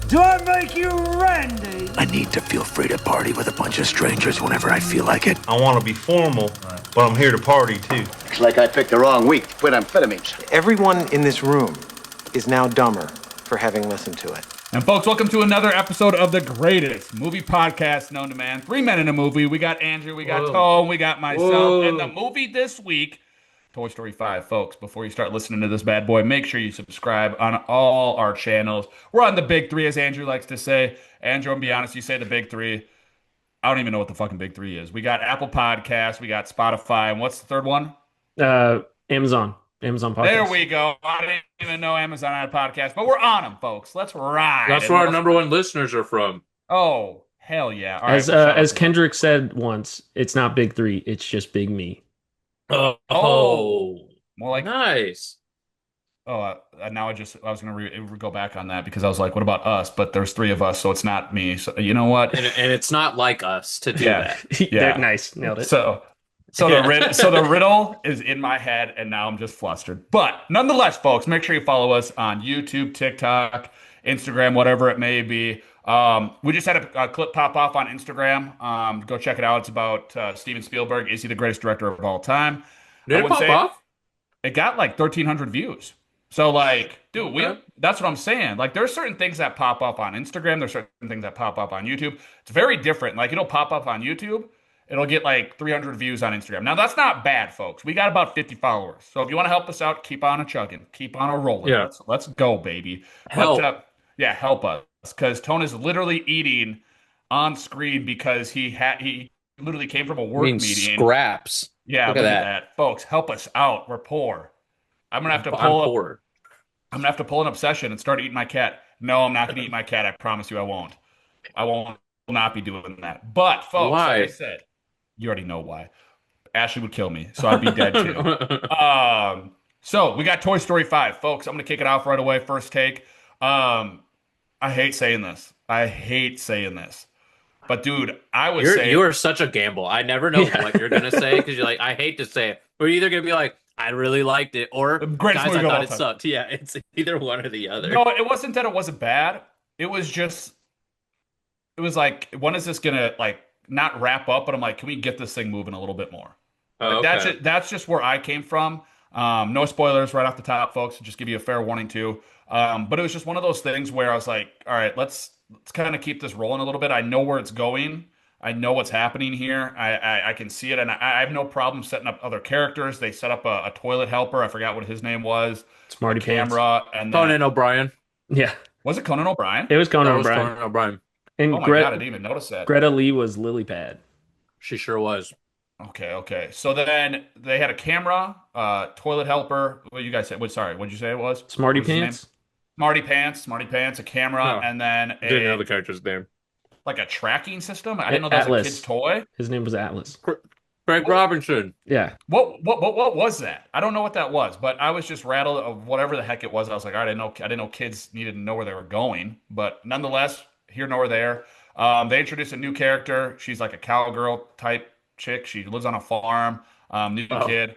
Do I make you Randy? I need to feel free to party with a bunch of strangers whenever I feel like it. I want to be formal, but I'm here to party too. It's like I picked the wrong week to quit amphetamines. Everyone in this room is now dumber for having listened to it. And folks, welcome to another episode of the greatest movie podcast known to man. 3 men in a movie. We got Andrew, we got Tone, we got myself. And the movie this week, Toy Story 5. Folks, before you start listening to this bad boy, make sure you subscribe on all our channels. We're on the big three, as Andrew likes to say. Andrew, I'm be honest, you say the big three. I don't even know what the fucking big three is. We got Apple Podcasts, we got Spotify, and what's the third one? Amazon Podcast. There we go. I didn't even know Amazon had a podcast, but we're on them, folks. Let's ride. That's where our number one listeners are from. Oh, hell yeah. All as right, as Kendrick said once, it's not big three, it's just big me. Oh. More like nice. Oh, now I was going to go back on that because I was like, what about us? But there's 3 of us, so it's not me. So you know what? And it's not like us to do that. Yeah. Nice. Nailed it. So the riddle is in my head, and now I'm just flustered. But nonetheless, folks, make sure you follow us on YouTube, TikTok, Instagram, whatever it may be. We just had a clip pop off on Instagram. Go check it out. It's about Steven Spielberg. Is he the greatest director of all time? Did it pop off? It got like 1,300 views. So, like, dude, that's what I'm saying. Like, there's certain things that pop up on Instagram. There's certain things that pop up on YouTube. It's very different. Like, it'll pop up on YouTube. It'll get like 300 views on Instagram. Now, that's not bad, folks. We got about 50 followers. So if you want to help us out, keep on a chugging. Keep on a rolling. Yeah. Let's go, baby. Help. But, help us. Because Tone is literally eating on screen because he literally came from a work meeting. Scraps. Yeah, look at that. Folks, help us out. We're poor. I'm going to have to pull an obsession and start eating my cat. No, I'm not going to eat my cat. I promise you I won't. I will not be doing that. But, folks, why? Like I said, you already know why. Ashley would kill me, so I'd be dead too. So we got Toy Story 5. Folks, I'm going to kick it off right away. First take. I hate saying this. But, dude, I would say... You are such a gamble. I never know what you're going to say because you're like, I hate to say it. We're either going to be like, I really liked it, or guys, I thought it sucked. Yeah, it's either one or the other. No, it wasn't that it wasn't bad. It was just... It was like, when is this going to, like, not wrap up? But I'm like, can we get this thing moving a little bit more? Okay. That's just where I came from. No spoilers right off the top, folks. Just give you a fair warning, too. But it was just one of those things where I was like, all right, let's kind of keep this rolling a little bit. I know where it's going. I know what's happening here. I can see it, and I have no problem setting up other characters. They set up a toilet helper. I forgot what his name was. Smarty camera Pants. and then, Conan O'Brien. Yeah. Was it Conan O'Brien? It was Conan That was O'Brien. Conan O'Brien. And Oh my God, I didn't even notice that. Greta Lee was Lily Pad. She sure was. Okay. So then they had a camera, toilet helper. What you guys said? What'd you say it was? Smarty What was his Pants. name? Smarty Pants, a camera, and then Didn't know the character's name. like a tracking system. I didn't know that was a Atlas. kid's toy. His name was Atlas. Craig Robinson. Yeah. What was that? I don't know what that was, but I was just rattled of whatever the heck it was. I was like, all right, I didn't know kids needed to know where they were going, but nonetheless, here nor there. They introduced a new character. She's like a cowgirl type chick. She lives on a farm. New kid.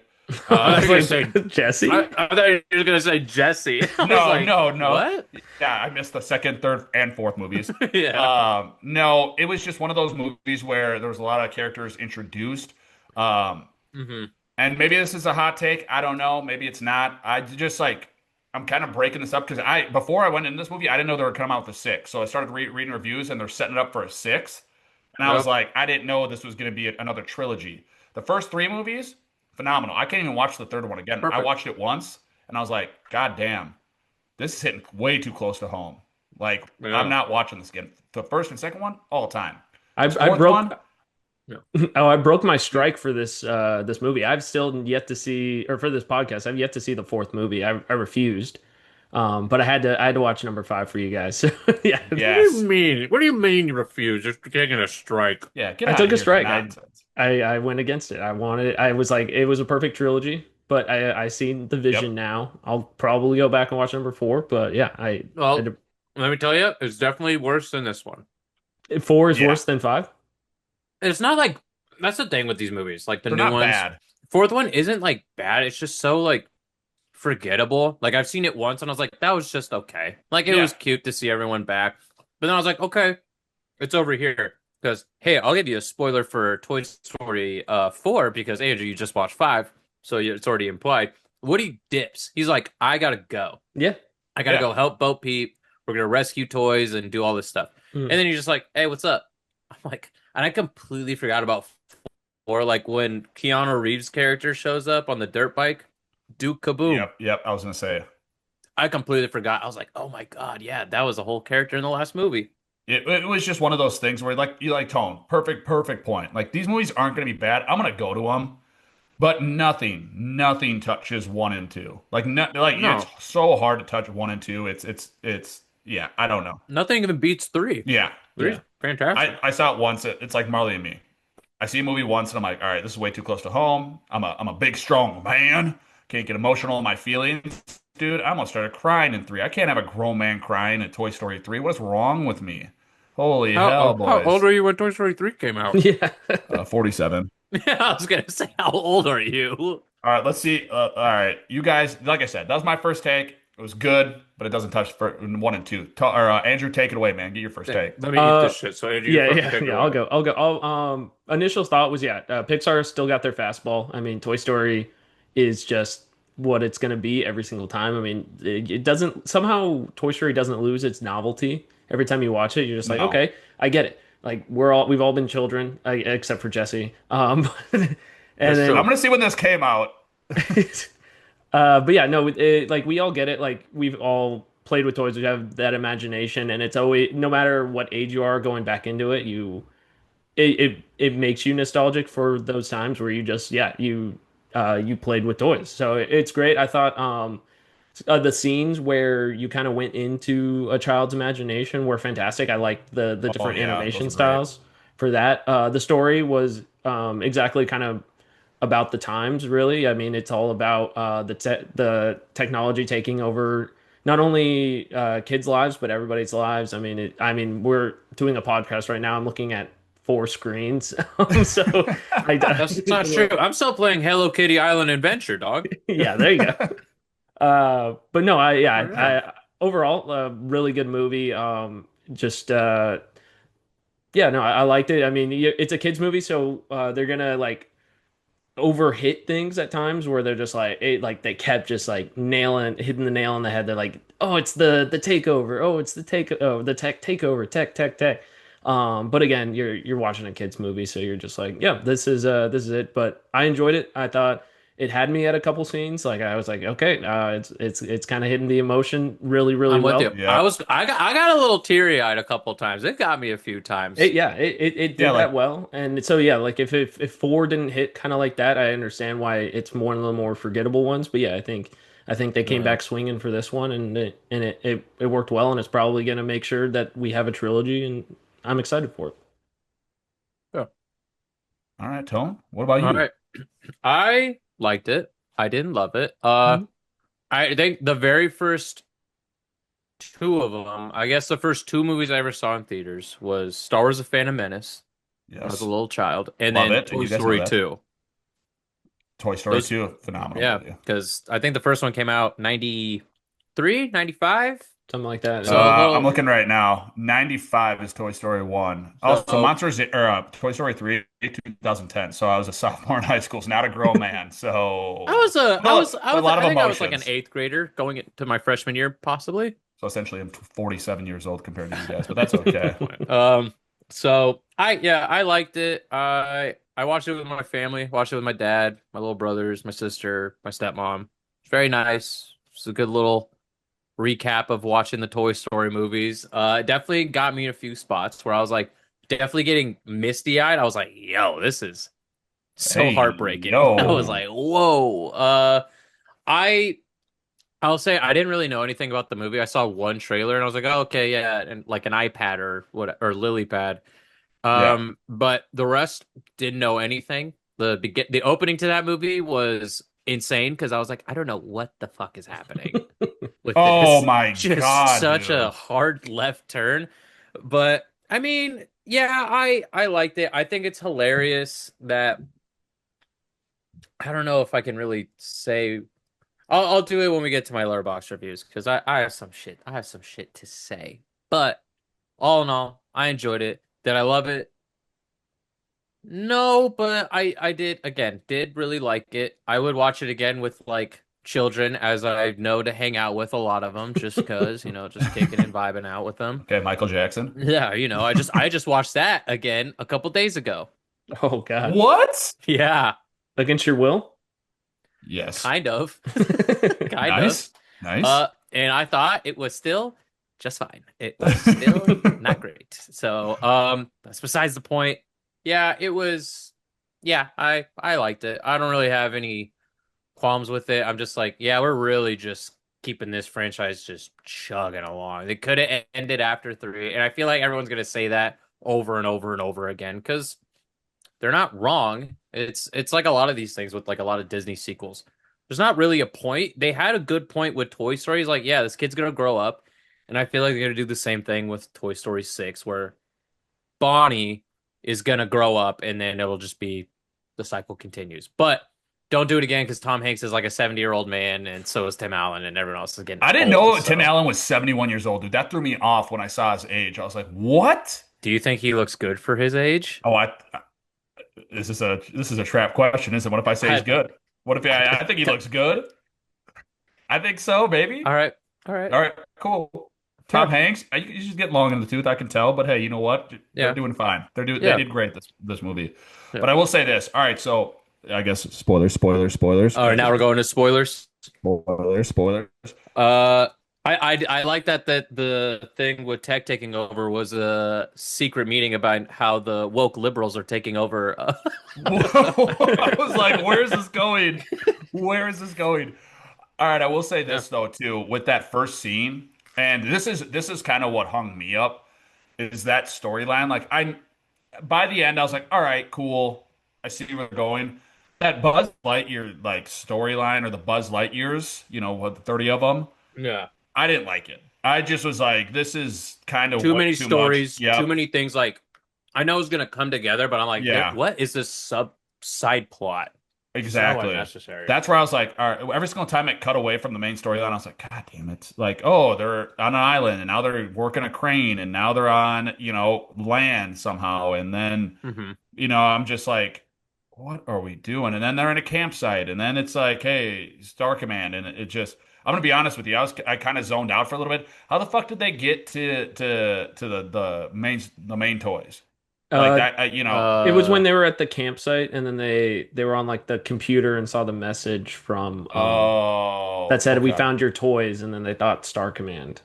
I was going to say Jessie? I thought you were going to say Jessie. No. What? Yeah, I missed the second, third, and fourth movies. Yeah. No, it was just one of those movies where there was a lot of characters introduced. And maybe this is a hot take. I don't know. Maybe it's not. I'm kind of breaking this up because before I went into this movie, I didn't know they were coming out with a 6. So I started reading reviews, and they're setting it up for a 6. And I was like, I didn't know this was going to be another trilogy. The first 3 movies, phenomenal. I can't even watch the third one again. Perfect. I watched it once, and I was like, God damn, this is hitting way too close to home. Like, I'm not watching this again. The first and second one, all the time. I broke my strike for this movie. I've still yet to see, or for this podcast, I've yet to see the 4th movie. I refused, but I had to watch number 5 for you guys. So, yeah. Yes. What do you mean you refuse? You're taking a strike. Yeah, I took a strike. I went against it. I wanted it. I was like, it was a perfect trilogy, but I seen the vision now. I'll probably go back and watch number 4, but yeah, let me tell you, it's definitely worse than this one. 4 is worse than 5? It's not like, that's the thing with these movies. Like the They're new not ones. bad. 4th one isn't like bad. It's just so like forgettable. Like I've seen it once and I was like, that was just okay. Like it was cute to see everyone back. But then I was like, okay, it's over here. Because, hey, I'll give you a spoiler for Toy Story 4 because, Andrew, you just watched 5, so it's already implied. Woody dips. He's like, I gotta go. Yeah. I gotta Yeah. go help Bo Peep. We're gonna rescue toys and do all this stuff. Mm. And then you're just like, hey, what's up? I'm like, and I completely forgot about 4. Like when Keanu Reeves' character shows up on the dirt bike, Duke Kaboom. Yep. I was gonna say I completely forgot. I was like, oh my God, yeah, that was a whole character in the last movie. it was just one of those things where you like tone. Perfect point. Like these movies aren't gonna be bad. I'm gonna go to them. But nothing touches 1 and 2. No, it's so hard to touch 1 and 2. It's yeah. I don't know. nothing even beats 3. Yeah, 3's Yeah. fantastic. I saw it once. It's like Marley and Me. I see a movie once and I'm like, all right, this is way too close to home. I'm a big strong man. Can't get emotional in my feelings, dude. I almost started crying in 3. I can't have a grown man crying in Toy Story 3. What's wrong with me? Holy hell, How old boys. were you when Toy Story 3 came out? Yeah. 47. Yeah, I was gonna say, how old are you? All right, let's see. All right, you guys, like I said, that was my first take. It was good, but it doesn't touch for 1 and 2. Andrew, take it away, man. Get your first take. Let me eat this shit. So Andrew, you Yeah, fucking yeah, take it yeah. away. I'll go. Initial thought was Pixar still got their fastball. I mean, Toy Story is just what it's gonna be every single time. I mean, it doesn't somehow Toy Story doesn't lose its novelty. Every time you watch it, you're just like, No. okay, I get it. Like we've all been children, except for Jesse. And That's then true. I'm gonna see when this came out. but yeah, no, like we all get it. Like we've all played with toys. We have that imagination, and it's always no matter what age you are going back into it, it makes you nostalgic for those times where you just you played with toys. So it's great. I thought the scenes where you kind of went into a child's imagination were fantastic. I liked the Oh different yeah, those animation are great. styles for that. The story was exactly kind of about the times, really. I mean, it's all about the technology taking over not only kids' lives but everybody's lives. I mean, we're doing a podcast right now. I'm looking at 4 screens, so That's not true. I'm still playing Hello Kitty Island Adventure, dog. yeah, there you go. But no, Oh, yeah. I overall really good movie. Just yeah, no, I liked it. I mean, it's a kids movie, so they're gonna like overhit things at times where they're just like like they kept just like hitting the nail on the head. They're like, oh, it's the takeover. Oh, it's the tech takeover. Tech. But again, you're watching a kids movie, so you're just like, yeah, this is it. But I enjoyed it. I thought it had me at a couple scenes. Like I was like, okay, it's kind of hitting the emotion really I'm with well. you. Yeah. I got a little teary eyed a couple times. It got me a few times. It did Yeah, that like well, and so yeah, like if 4 didn't hit kind of like that, I understand why it's one of the more forgettable ones. But yeah, I think they came back swinging for this one, and it worked well, and it's probably gonna make sure that we have a trilogy, and I'm excited for it. Yeah. all right, Tone. What about All you? right. I liked it. I didn't love it. Mhm. I think the very first two of them, I guess the first 2 movies I ever saw in theaters was Star Wars: The Phantom Menace when I was Yes, a little child, and love then it. Toy You guys know Story that. 2. Toy Story Those, 2, phenomenal yeah, movie. because I think the first one came out 93, 95. Something like that. So a I'm little, looking right now. 95 is Toy Story 1. Also, so Toy Story 3, 2010. So I was a sophomore in high school, so not a grown man. So a lot of I think I was like an emotions. 8th grader going into my freshman year, possibly. So essentially, I'm 47 years old compared to you guys, but that's okay. So I liked it. I watched it with my family, watched it with my dad, my little brothers, my sister, my stepmom. It's very nice. It's a good little recap of watching the Toy Story movies. It definitely got me in a few spots where I was like, definitely getting misty eyed. I was like, yo, this is so Hey, heartbreaking. I was yo. like, whoa. I I'll say I didn't really know anything about the movie. I saw one trailer and I was like, oh, okay, yeah, and like an iPad or lily pad. Yeah. But the rest didn't know anything. The opening to that movie was insane because I was like, I don't know what the fuck is happening with Oh this. my Just God, such a dude. hard left turn. But I mean, yeah, I liked it. I think it's hilarious that I don't know if I can really say. I'll do it when we get to my Letterboxd reviews because I have some shit. I have some shit to say. But all in all, I enjoyed it. Did I love it? No, but I did really like it. I would watch it again with like children, as I know to hang out with a lot of them, just 'cause, just kicking and vibing out with them. Okay, Michael Jackson. Yeah, I just watched that again a couple days ago. Oh God. What? Yeah, Against your will? Yes. kind of, kind of. Nice. Nice. And I thought it was still just fine. It was still not great. So, that's besides the point. Yeah, it was. Yeah, I liked it. I don't really have any qualms with it. I'm just like, yeah, we're really just keeping this franchise just chugging along. They could have ended after three, and I feel like everyone's gonna say that over and over and over again because they're not wrong. It's like a lot of these things with like a lot of Disney sequels. There's not really a point. They had a good point with Toy Story. It's like, yeah, this kid's gonna grow up, and I feel like they're gonna do the same thing with Toy Story 6, where Bonnie is gonna grow up, and then it'll just be the cycle continues. But don't do it again because Tom Hanks is like a 70-year-old man, and so is Tim Allen, and everyone else is getting I didn't old, know so. Tim Allen was 71 years old, dude. That threw me off when I saw his age. I was like, what? Do you think he looks good for his age? Oh, this is a trap question, isn't it? What if I say he's I- good? What if I think he looks good? I think so, baby. All right, all right. All right, cool. Tom Hanks, you just get long in the tooth, I can tell. But hey, you know what? They're Yeah. doing fine. They Yeah. did great this movie. Yeah. But I will say this. All right, so I guess spoilers. All right, now we're going to spoilers. Spoilers. I like that the thing with tech taking over was a secret meeting about how the woke liberals are taking over. Whoa. I was like, where is this going? Where is this going? All right, I will say this though too, with that first scene, and this is kind of what hung me up, is that storyline. Like by the end, I was like, all right, cool. I see where they're going. That Buzz Lightyear like storyline, or the Buzz Lightyears, what, 30 of them. Yeah. I didn't like it. I just was like, this is kind of Too many too stories, much. Yeah. too many things. Like I know it's gonna come together, but I'm like, Yeah. what is this side plot? Exactly. So unnecessary. That's where I was like, all right, every single time it cut away from the main storyline, I was like, God damn it. Like, oh, they're on an island, and now they're working a crane, and now they're on, land somehow. And then, I'm just like, what are we doing? And then they're in a campsite, and then it's like, hey, Star Command. And it just, I'm gonna be honest with you, I kind of zoned out for a little bit. How the fuck did they get to the main toys? Like that, It was when they were at the campsite, and then they were on like the computer and saw the message from that said, "We okay. found your toys," and then they thought Star Command.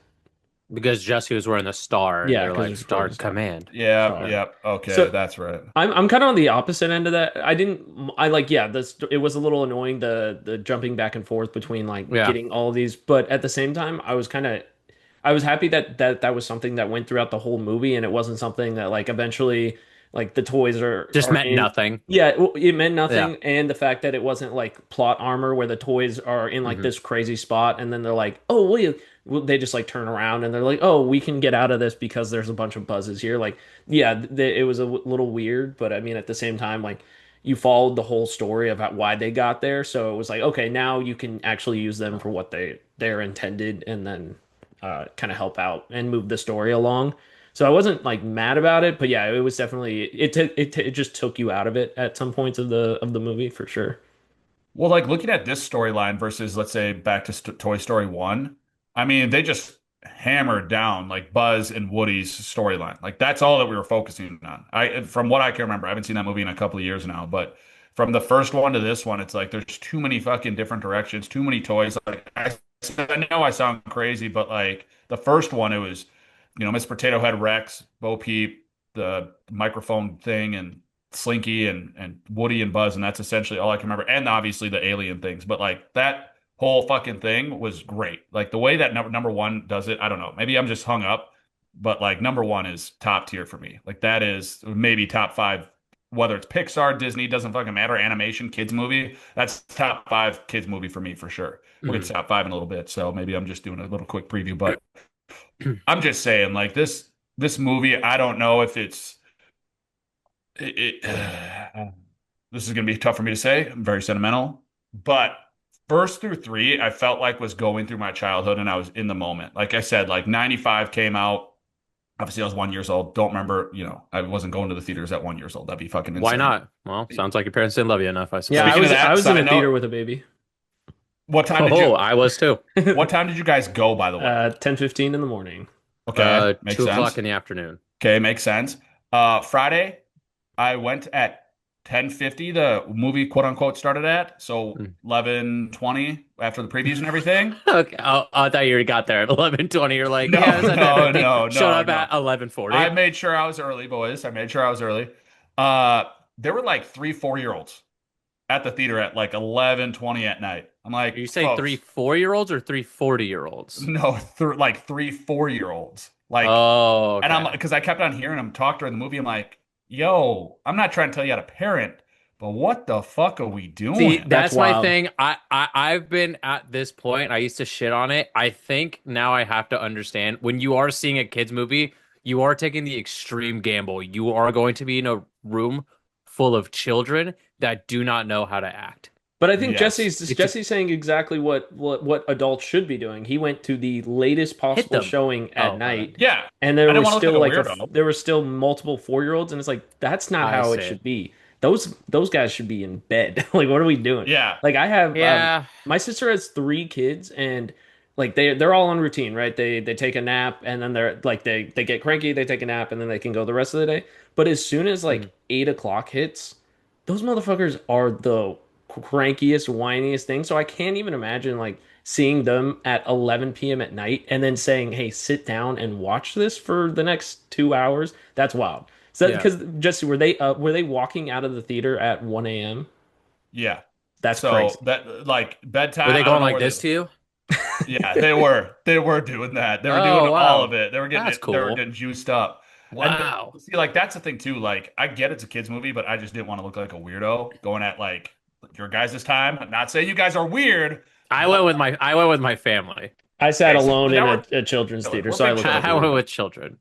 Because Jessie was wearing the star, and Yeah, they're 'cause like it's Star wearing the star. Command. Yeah, Sorry. yep. Okay, So- that's right. I'm kind of on the opposite end of that. This it was a little annoying the jumping back and forth between like Yeah. getting all of these, but at the same time I was happy that was something that went throughout the whole movie, and it wasn't something that like eventually like the toys Just are meant in- nothing. Yeah, well, it meant nothing, Yeah. and the fact that it wasn't like plot armor where the toys are in like this crazy spot, and then they're like, oh, they just like turn around and they're like, oh, we can get out of this because there's a bunch of buzzes here. Like, yeah, it was a little weird, but I mean, at the same time, like you followed the whole story about why they got there, so it was like, okay, now you can actually use them for what they're intended, and then kind of help out and move the story along. So I wasn't like mad about it, but yeah, it was definitely it just took you out of it at some points of the movie for sure. Well, like looking at this storyline versus, let's say, back to Toy Story 1, I mean, they just hammered down like Buzz and Woody's storyline. Like that's all that we were focusing on. From what I can remember, I haven't seen that movie in a couple of years now, but from the first one to this one, it's like there's too many fucking different directions, too many toys. Like I know I sound crazy, but like the first one, it was, Miss Potato Head Rex, Bo Peep, the microphone thing, and Slinky and Woody and Buzz, and that's essentially all I can remember. And obviously the alien things, but like that whole fucking thing was great. Like the way that number one does it, I don't know. Maybe I'm just hung up, but like number one is top tier for me. Like that is maybe top five, whether it's Pixar, Disney, doesn't fucking matter. Animation, kids movie, that's top five kids movie for me for sure. We'll get to top five in a little bit, so maybe I'm just doing a little quick preview, but I'm just saying, like this movie, I don't know if this is going to be tough for me to say. I'm very sentimental, but first through three, I felt like was going through my childhood, and I was in the moment. Like I said, like 95 came out. Obviously, I was 1 year old. Don't remember, I wasn't going to the theaters at 1 year old. That'd be fucking Why insane. not? Well, sounds like your parents didn't love you enough, I Yeah, suppose. Speaking of that, I was in side a theater note, with a baby. what time did Oh, you I was too. what time did you guys go, by the way? 10:15 in the morning. Okay, makes 2 o'clock sense. in the afternoon. Okay, makes sense. Friday, I went at 10:50. The movie, quote unquote, started at, so 11:20 after the previews and everything. Okay, I thought you already got there at 11:20. You're like, No, yeah, it's at no, 10:50. no, Showed no, up no. at 11:40. I made sure I was early, boys. I made sure I was early. There were like 3 4-year-olds at the theater at like 11:20 at night. I'm like, Are you saying folks, 3 4-year-olds or 3 40-year-olds? no, like 3 4-year-olds. Like, Oh, and I'm okay. because I kept on hearing them talk during the movie. I'm like, yo, I'm not trying to tell you how to parent, but what the fuck are we doing? See, That's that's my wild. thing. I've been at this point. I used to shit on it. I think now I have to understand when you are seeing a kids movie, you are taking the extreme gamble. You are going to be in a room full of children that do not know how to act. But I think Yes. Jesse's saying exactly what adults should be doing. He went to the latest possible them. showing at Oh, night, Yeah, and I there didn't were want to still look like like a weirdo. there were still multiple 4-year-olds, and it's like that's not I how it see. should be. Those guys should be in bed. Like, what are we doing? Yeah. Like, I have Yeah. my sister has 3 kids, and like they're all on routine, right? They take a nap, and then they're like they get cranky, they take a nap, and then they can go the rest of the day. But as soon as like 8 o'clock hits, those motherfuckers are the crankiest, whiniest thing. So I can't even imagine like seeing them at 11 p.m. at night and then saying, "Hey, sit down and watch this for the next 2 hours." That's wild. So Yeah. because Jesse, were they walking out of the theater at 1 a.m.? Yeah. That's So crazy. that like bedtime. Were they I don't going know like where this to you? Yeah, they were. They were doing that. They were Oh, doing all wow. of it. They were getting That's it. They were cool. getting juiced up. Wow. And see, like that's the thing too. Like I get it's a kids movie, but I just didn't want to look like a weirdo going at like your guys' time. I'm not saying you guys are weird. I but- went with my family. I sat Okay, so alone in now a children's we're theater, so I big look children. like I a went weirdo. with children.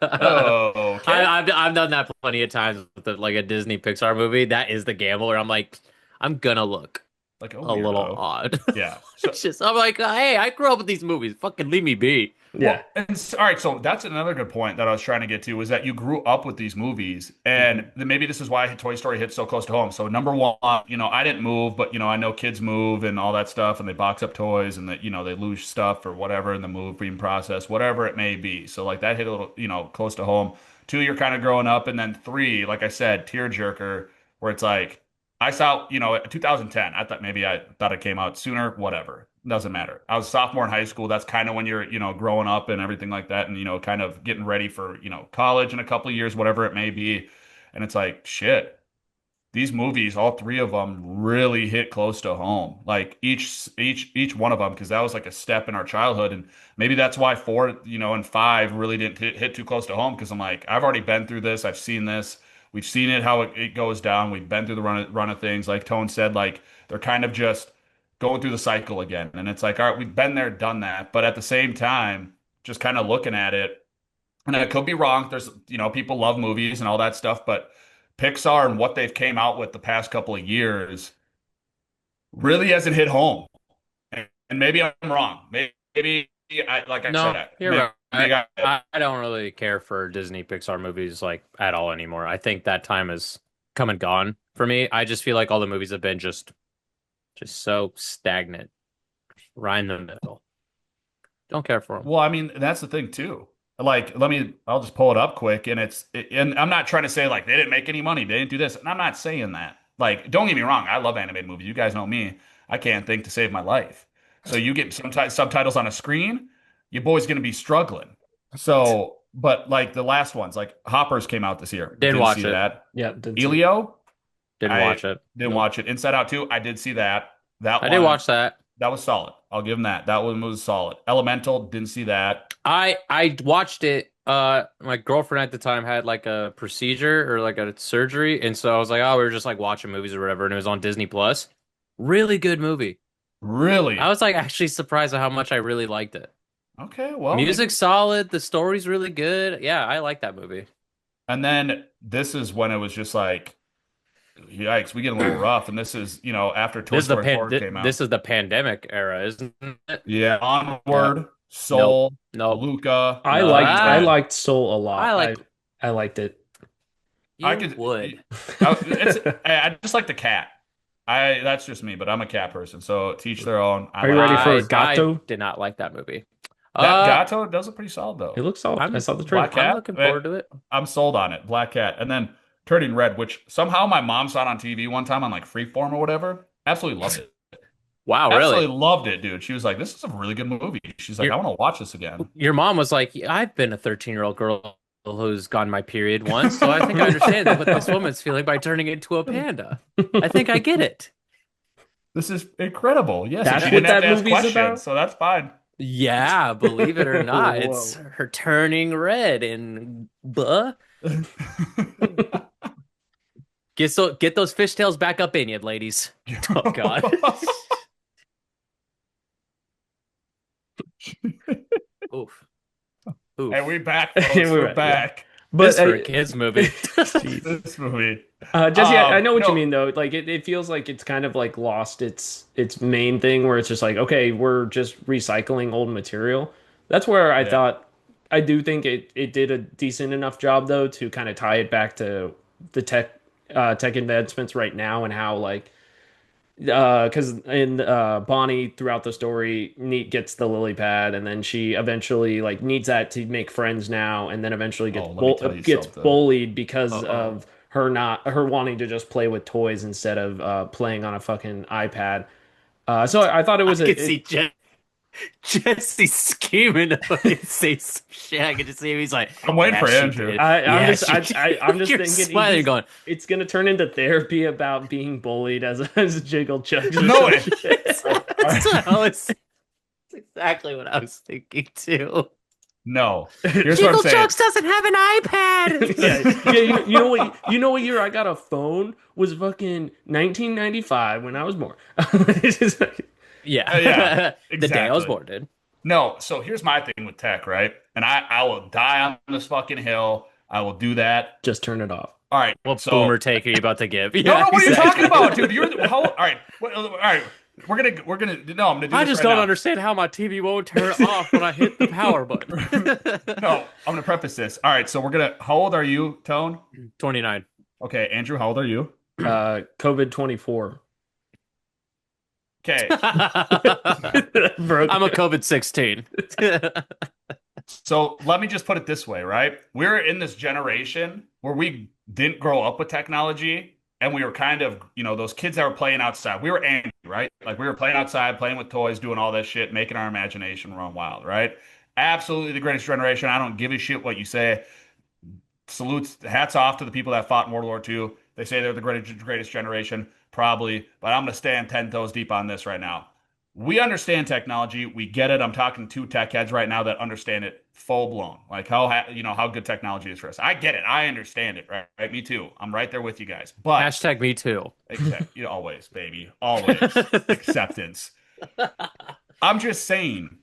Oh, okay. I've done that plenty of times with like a Disney Pixar movie. That is the gamble where I'm like, I'm gonna look Like a little weirdo. odd. Yeah. So, It's just I'm like, hey, I grew up with these movies. Fucking leave me be. Yeah. all right, so that's another good point that I was trying to get to is that you grew up with these movies, and maybe this is why Toy Story hits so close to home. So number one, I didn't move, but I know kids move and all that stuff, and they box up toys, and that they lose stuff or whatever in the moving process, whatever it may be. So like that hit a little, close to home. 2, you're kind of growing up, and then 3, like I said, tearjerker, where it's like I saw, 2010. I thought it came out sooner, whatever. Doesn't matter. I was a sophomore in high school. That's kind of when you're, growing up and everything like that and, kind of getting ready for, college in a couple of years, whatever it may be. And it's like, shit, these movies, all 3 of them really hit close to home. Like each one of them, because that was like a step in our childhood. And maybe that's why 4, and 5 really didn't hit too close to home because I'm like, I've already been through this. I've seen this. We've seen it, how it goes down. We've been through the run of things. Like Tone said, like they're kind of just going through the cycle again. And it's like, all right, we've been there, done that. But at the same time, just kind of looking at it, and I could be wrong. There's, people love movies and all that stuff, but Pixar and what they've came out with the past couple of years really hasn't hit home. And maybe I'm wrong. Maybe like I No, said, you're maybe right. I- I don't really care for Disney Pixar movies like at all anymore. I think that time is come and gone for me. I just feel like all the movies have been just so stagnant, right in the middle. Don't care for them. Well, I mean, that's the thing too. Like, I'll just pull it up quick, and and I'm not trying to say like they didn't make any money, they didn't do this, and I'm not saying that. Like, don't get me wrong, I love animated movies. You guys know me. I can't think to save my life. So you get subtitles on a screen, your boy's gonna be struggling. So, but like the last ones, like Hoppers came out this year. Didn't watch see it. that. Yeah. didn't see- Elio, Didn't watch it. didn't watch it. Inside Out 2, I did see that. I did watch that. That was solid. I'll give him that. That one was solid. Elemental, didn't see that. I watched it. My girlfriend at the time had like a procedure or like a surgery, and so I was like, oh, we were just like watching movies or whatever, and it was on Disney Plus. Really good movie. Really? I was like actually surprised at how much I really liked it. Okay, well, Music's solid, the story's really good. Yeah, I like that movie. and then this is when it was just like, yikes, we get a little rough. And this is, after Toy This is the Story 4 came out. this is the pandemic era, isn't it? Yeah, Onward. Soul, Nope. Luca. I No. I liked Soul a lot. I like. I liked it. I You could. would. I just like the cat. That's just me, but I'm a cat person, so teach their own. I Are you like ready for cats. I Gato? did not like that movie. That Uh, Gato does look pretty solid though. It looks solid. I I'm saw the trailer. Black Cat. I'm looking forward to it. I'm sold on it. Black Cat, and then Turning Red, which somehow my mom saw it on TV one time on like Freeform or whatever. Absolutely loved it. Wow, Absolutely really? loved it, dude. She was like, "This is a really good movie." She's like, Your "I want to watch this again." your mom was like, I've been a 13-year-old girl who's gotten my period once, so I think I understand what this woman's feeling by turning into a panda. I think I get it. This is incredible. Yes, That's and what she didn't have that to ask movie's questions, about? so that's fine. Yeah, believe it or not, Whoa. it's her turning red and get those fishtails back up in you, ladies. Oh God. Oof. Oof. Hey, we back, folks. We're We're back, back. But This for a kids movie. This movie. Jesse, I know what no. you mean though. Like it feels like it's kind of like lost its main thing where it's just like, okay, we're just recycling old material. That's where I thought I do think it did a decent enough job though to kind of tie it back to the tech advancements right now and how like because in Bonnie throughout the story, Neat gets the lily pad, and then she eventually like needs that to make friends now, and then eventually gets let me tell you gets something. bullied because of her wanting to just play with toys instead of playing on a fucking iPad. So I thought it was I could see Jesse scheming to fucking say some shit. I could just see him. He's like, I'm waiting for she Andrew. did. I'm just You're thinking smiling, going, it's gonna turn into therapy about being bullied as Jiggle Chugs. No, That's exactly what I was thinking too. no. Here's what I'm saying. Chucks doesn't have an iPad. You know what year I got a phone was fucking 1995 when I was born. Yeah, the day I was exactly. born, dude. No, so here's my thing with tech, right? And I will die on this fucking hill. I will do that. Just turn it off. All right. What so, boomer take are you about to give? No, what are you talking about, dude? All right. All right. We're gonna no, I'm gonna do I this just right don't now. understand how my TV won't turn off when I hit the power button. No, I'm gonna preface this. All right, so we're gonna. How old are you, Tone? 29. Okay, Andrew, how old are you? COVID 24. Okay, I'm a COVID 16. so let me just put it this way, right? We're in this generation where we didn't grow up with technology, and we were kind of, those kids that were playing outside. We were angry, right? Like we were playing outside, playing with toys, doing all that shit, making our imagination run wild, right? Absolutely the greatest generation. I don't give a shit what you say. Salutes, hats off to the people that fought in World War II. They say they're the greatest generation, probably, but I'm going to stand 10 toes deep on this right now. We understand technology. We get it. I'm talking to tech heads right now that understand it full blown. Like how good technology is for us. I get it. I understand it. Right? Me too. I'm right there with you guys. But Hashtag me too. always, baby, always acceptance. I'm just saying,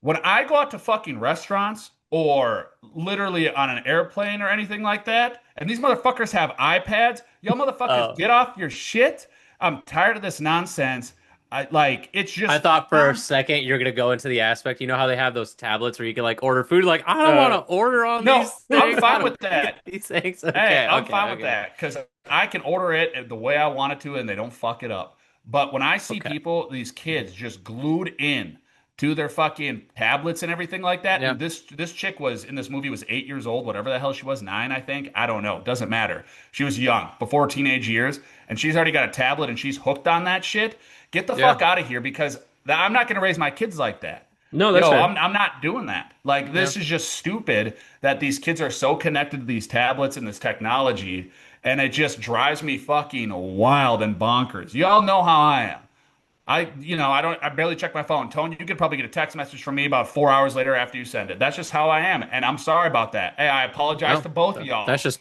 when I go out to fucking restaurants or literally on an airplane or anything like that, and these motherfuckers have iPads, y'all motherfuckers get off your shit. I'm tired of this nonsense. It's just. I thought for a second you're gonna go into the aspect. You know how they have those tablets where you can like order food. Like I don't want to order on these things. I'm fine with that. These things. Okay, Hey, I'm fine with that because I can order it the way I want it to, and they don't fuck it up. But when I see people, these kids just glued in to their fucking tablets and everything like that. Yeah. And this chick was in this movie was 8 years old, whatever the hell she was, 9, I think. I don't know. Doesn't matter. She was young, before teenage years, and she's already got a tablet and she's hooked on that shit. Get the fuck out of here because I'm not going to raise my kids like that. No, that's fair. I'm not doing that. Like, this is just stupid that these kids are so connected to these tablets and this technology, and it just drives me fucking wild and bonkers. Y'all know how I am. I barely check my phone. Tone, you could probably get a text message from me about 4 hours later after you send it. That's just how I am, and I'm sorry about that. Hey, I apologize to both of y'all. That's just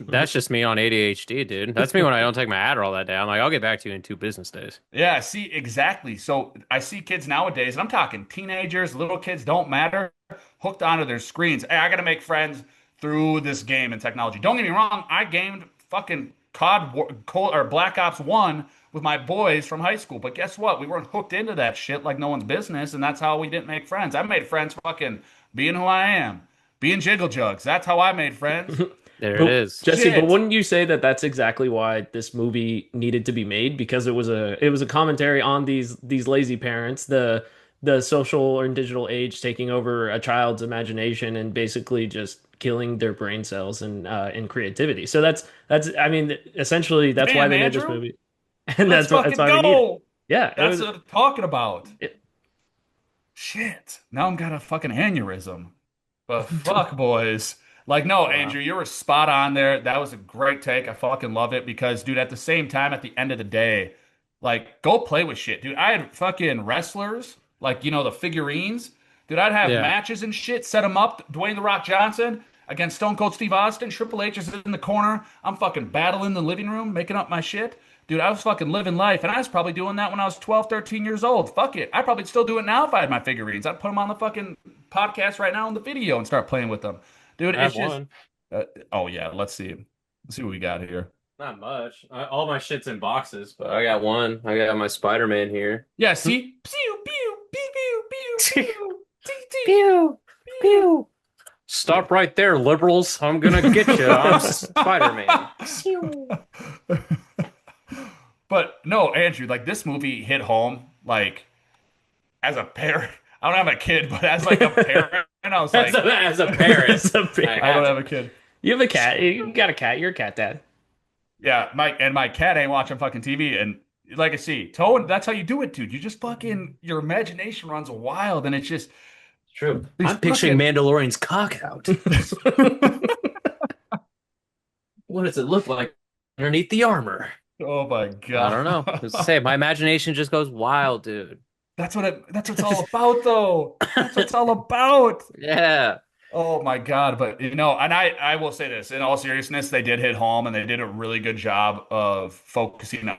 me on ADHD, dude. That's me when I don't take my Adderall that day. I'm like, I'll get back to you in 2 business days. Yeah, see, exactly. So I see kids nowadays, and I'm talking teenagers, little kids, don't matter, hooked onto their screens. Hey, I got to make friends through this game and technology. Don't get me wrong, I gamed fucking COD or Black Ops 1 with my boys from high school. But guess what? We weren't hooked into that shit like no one's business, and that's how we didn't make friends. I made friends fucking being who I am, being jiggle jugs. That's how I made friends. There it is. Jesse, Shit. but wouldn't you say that that's exactly why this movie needed to be made? Because it was a commentary on these lazy parents, the social and digital age taking over a child's imagination and basically just killing their brain cells and creativity. So that's I mean essentially that's why Damn, they made this Andrew. movie, and Let's that's fucking why we need it. go. Yeah, That's what I'm talking about. It- Shit. Now I'm got a fucking aneurysm. But fuck, boys. Like, no, Andrew, you were spot on there. That was a great take. I fucking love it because, dude, at the same time, at the end of the day, like, go play with shit, dude. I had fucking wrestlers, like, the figurines. Dude, I'd have Yeah. matches and shit, set them up. Dwayne The Rock Johnson against Stone Cold Steve Austin. Triple H is in the corner. I'm fucking battling in the living room, making up my shit. Dude, I was fucking living life, and I was probably doing that when I was 12, 13 years old. Fuck it. I'd probably still do it now if I had my figurines. I'd put them on the fucking podcast right now in the video and start playing with them. Dude, I have it's just... one. oh, yeah, let's see. Let's see what we got here. Not much. All my shit's in boxes, but I got one. I got my Spider-Man here. Yeah, see? Pew, pew, pew, pew, pew, pew. Pew, pew. Stop right there, liberals. I'm gonna get you. I'm Spider-Man. But no, Andrew, like this movie hit home. Like as a parent, I don't have a kid, but as like a parent, I was like, As a parent, As a parent. I don't have a kid. You have a cat. You got a cat. You're a cat dad. Yeah, my cat ain't watching fucking TV, and like I see, Tone, that's how you do it, dude. You just fucking your imagination runs wild, and it's just True. These I'm picturing fucking- Mandalorian's cock out. What does it look like underneath the armor? oh my god, I don't know. I was gonna say, my imagination just goes wild, dude. That's what it's all about, though. That's what it's all about. Yeah. Oh my God. But and I will say this, in all seriousness, they did hit home and they did a really good job of focusing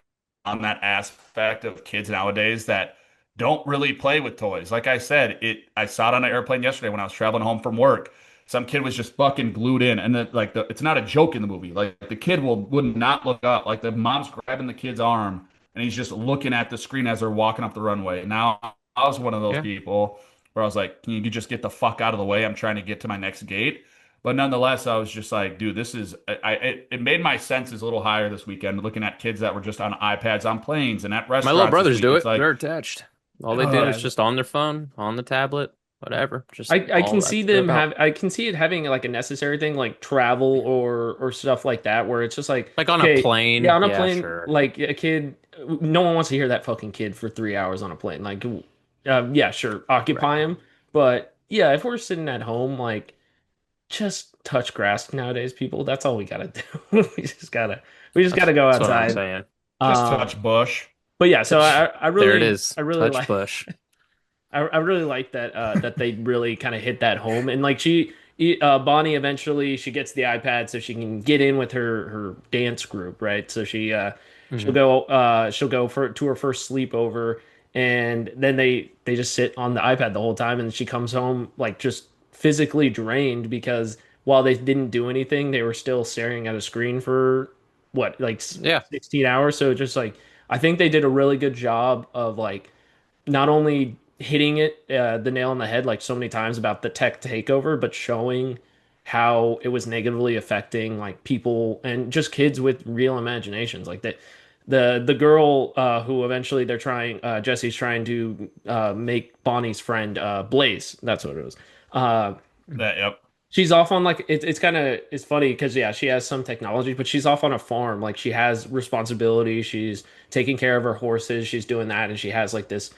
on that aspect of kids nowadays that don't really play with toys. Like I said, I saw it on an airplane yesterday when I was traveling home from work. Some kid was just fucking glued in, and it's not a joke in the movie. Like the kid would not look up. Like the mom's grabbing the kid's arm, and he's just looking at the screen as they're walking up the runway. Now I was one of those people where I was like, "Can you just get the fuck out of the way? I'm trying to get to my next gate." But nonetheless, I was just like, "Dude, this is." It made my senses a little higher this weekend, looking at kids that were just on iPads on planes and at restaurants. My little brothers this do week. it. It's like, They're attached. All they do is just on their phone, on the tablet, whatever. Just I all can that's see they're them about. I can see it having like a necessary thing like travel or stuff like that where it's just like Like on a plane. Yeah, on a Yeah, plane. sure. Like a kid, no one wants to hear that fucking kid for 3 hours on a plane. Like, yeah, sure, occupy him. But yeah, if we're sitting at home, like, just touch grass nowadays, people. That's all we gotta do. we just gotta go That's what I'm outside. saying. just Um, touch bush. But yeah, so I really, There it is. I really Touch like. bush. I really like that that they really kind of hit that home and like Bonnie eventually she gets the iPad so she can get in with her dance group, right? So she'll go to her first sleepover and then they just sit on the iPad the whole time and she comes home like just physically drained because while they didn't do anything they were still staring at a screen for what like Yeah. 16 hours. So just like I think they did a really good job of like not only hitting the nail on the head like so many times about the tech takeover, but showing how it was negatively affecting like people and just kids with real imaginations. Like the girl who eventually Jesse's trying to make Bonnie's friend Blaze. That's what it was. Yep. She's off on like it's funny because yeah she has some technology but she's off on a farm, like she has responsibility, she's taking care of her horses, she's doing that, and she has like this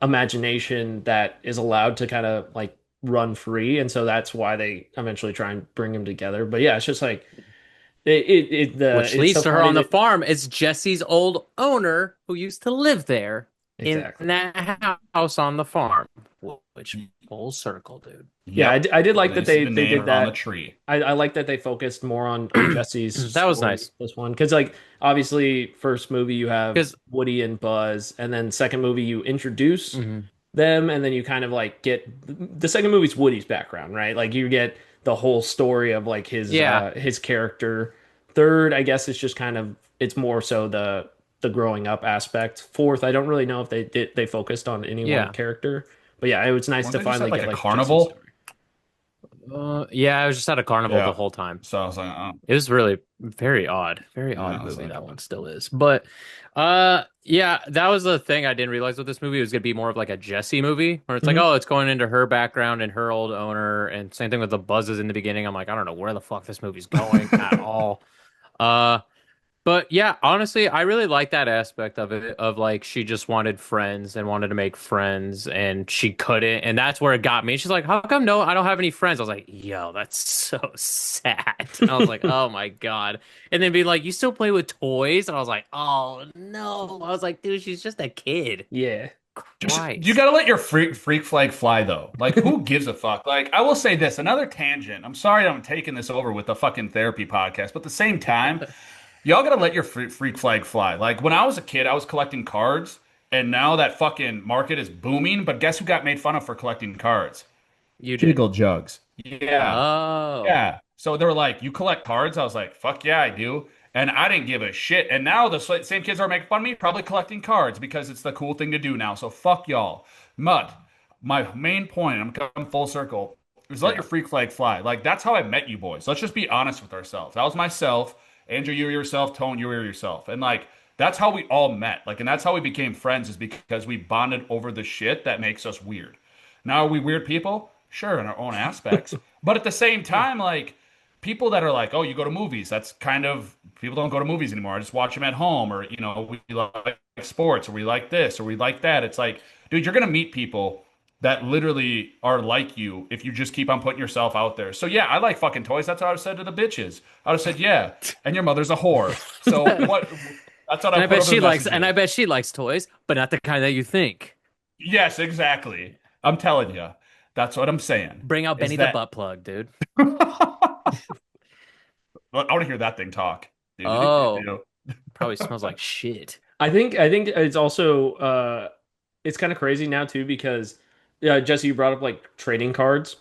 imagination that is allowed to kind of like run free, and so that's why they eventually try and bring them together. But yeah, it's just like Which it's leads so to her funny on the that- farm. It's Jesse's old owner who used to live there Exactly. in that house on the farm. Which full circle, dude. Yeah, I did like that they the did name on that. the tree. I like that they focused more on Jesse's. That was story, nice. This one, because like obviously, first movie you have 'Cause- Woody and Buzz, and then second movie you introduce them, and then you kind of like get the second movie's Woody's background, right? Like you get the whole story of like his Yeah. his character. Third, I guess it's just kind of it's more so the the growing up aspect. Fourth, I don't really know if they focused on any one Yeah. character, but yeah, it was nice Weren't to they just finally at like get a like Jesse's carnival? story. Yeah, I was just at a carnival the Yeah. whole time. So I was like, oh, It was really very yeah, odd I was movie. like, That one still is. But yeah, that was the thing I didn't realize with this movie. It was gonna be more of like a Jessie movie where it's like, oh, it's going into her background and her old owner, and same thing with the buzzes in the beginning. I'm like, I don't know where the fuck this movie's going at all. Uh But yeah, honestly, I really like that aspect of it, of like she just wanted friends and wanted to make friends and she couldn't. And that's where it got me. She's like, how come no, I don't have any friends? I was like, yo, that's so sad. I was like, oh my God. And then be like, you still play with toys? And I was like, oh no. I was like, dude, she's just a kid. Yeah. you got to let your freak flag fly though. Like, who gives a fuck? Like, I will say this, another tangent. I'm sorry I'm taking this over with the fucking therapy podcast, but at the same time, y'all got to let your freak flag fly. Like, when I was a kid, I was collecting cards, and now that fucking market is booming. But guess who got made fun of for collecting cards? You did. Jiggle jugs. Yeah. Oh. Yeah. So they were like, "You collect cards?" I was like, "Fuck yeah, I do." And I didn't give a shit. And now the same kids are making fun of me, probably collecting cards because it's the cool thing to do now. So fuck y'all. Mud. My main point, I'm coming full circle, is let your freak flag fly. Like, that's how I met you boys. Let's just be honest with ourselves. That was myself. Andrew, you were yourself. Tone, you were yourself. And like, that's how we all met. Like, and that's how we became friends, is because we bonded over the shit that makes us weird. Now, are we weird people? Sure, in our own aspects. But at the same time, like, people that are like, oh, you go to movies. That's kind of, people don't go to movies anymore. I just watch them at home, or, you know, we like sports, or we like this, or we like that. It's like, dude, you're going to meet people that literally are like you if you just keep on putting yourself out there. So yeah, I like fucking toys. That's what I would have said to the bitches. I would have said, yeah, and your mother's a whore. So what? That's what And I put bet over she the likes, messages. and I bet she likes toys, but not the kind that you think. Yes, exactly. I'm telling you. That's what I'm saying. Bring out Is Benny that- the butt plug, dude. I want to hear that thing talk. Dude, Oh. Probably smells like shit. I think it's also it's kind of crazy now too because Jesse, you brought up like trading cards.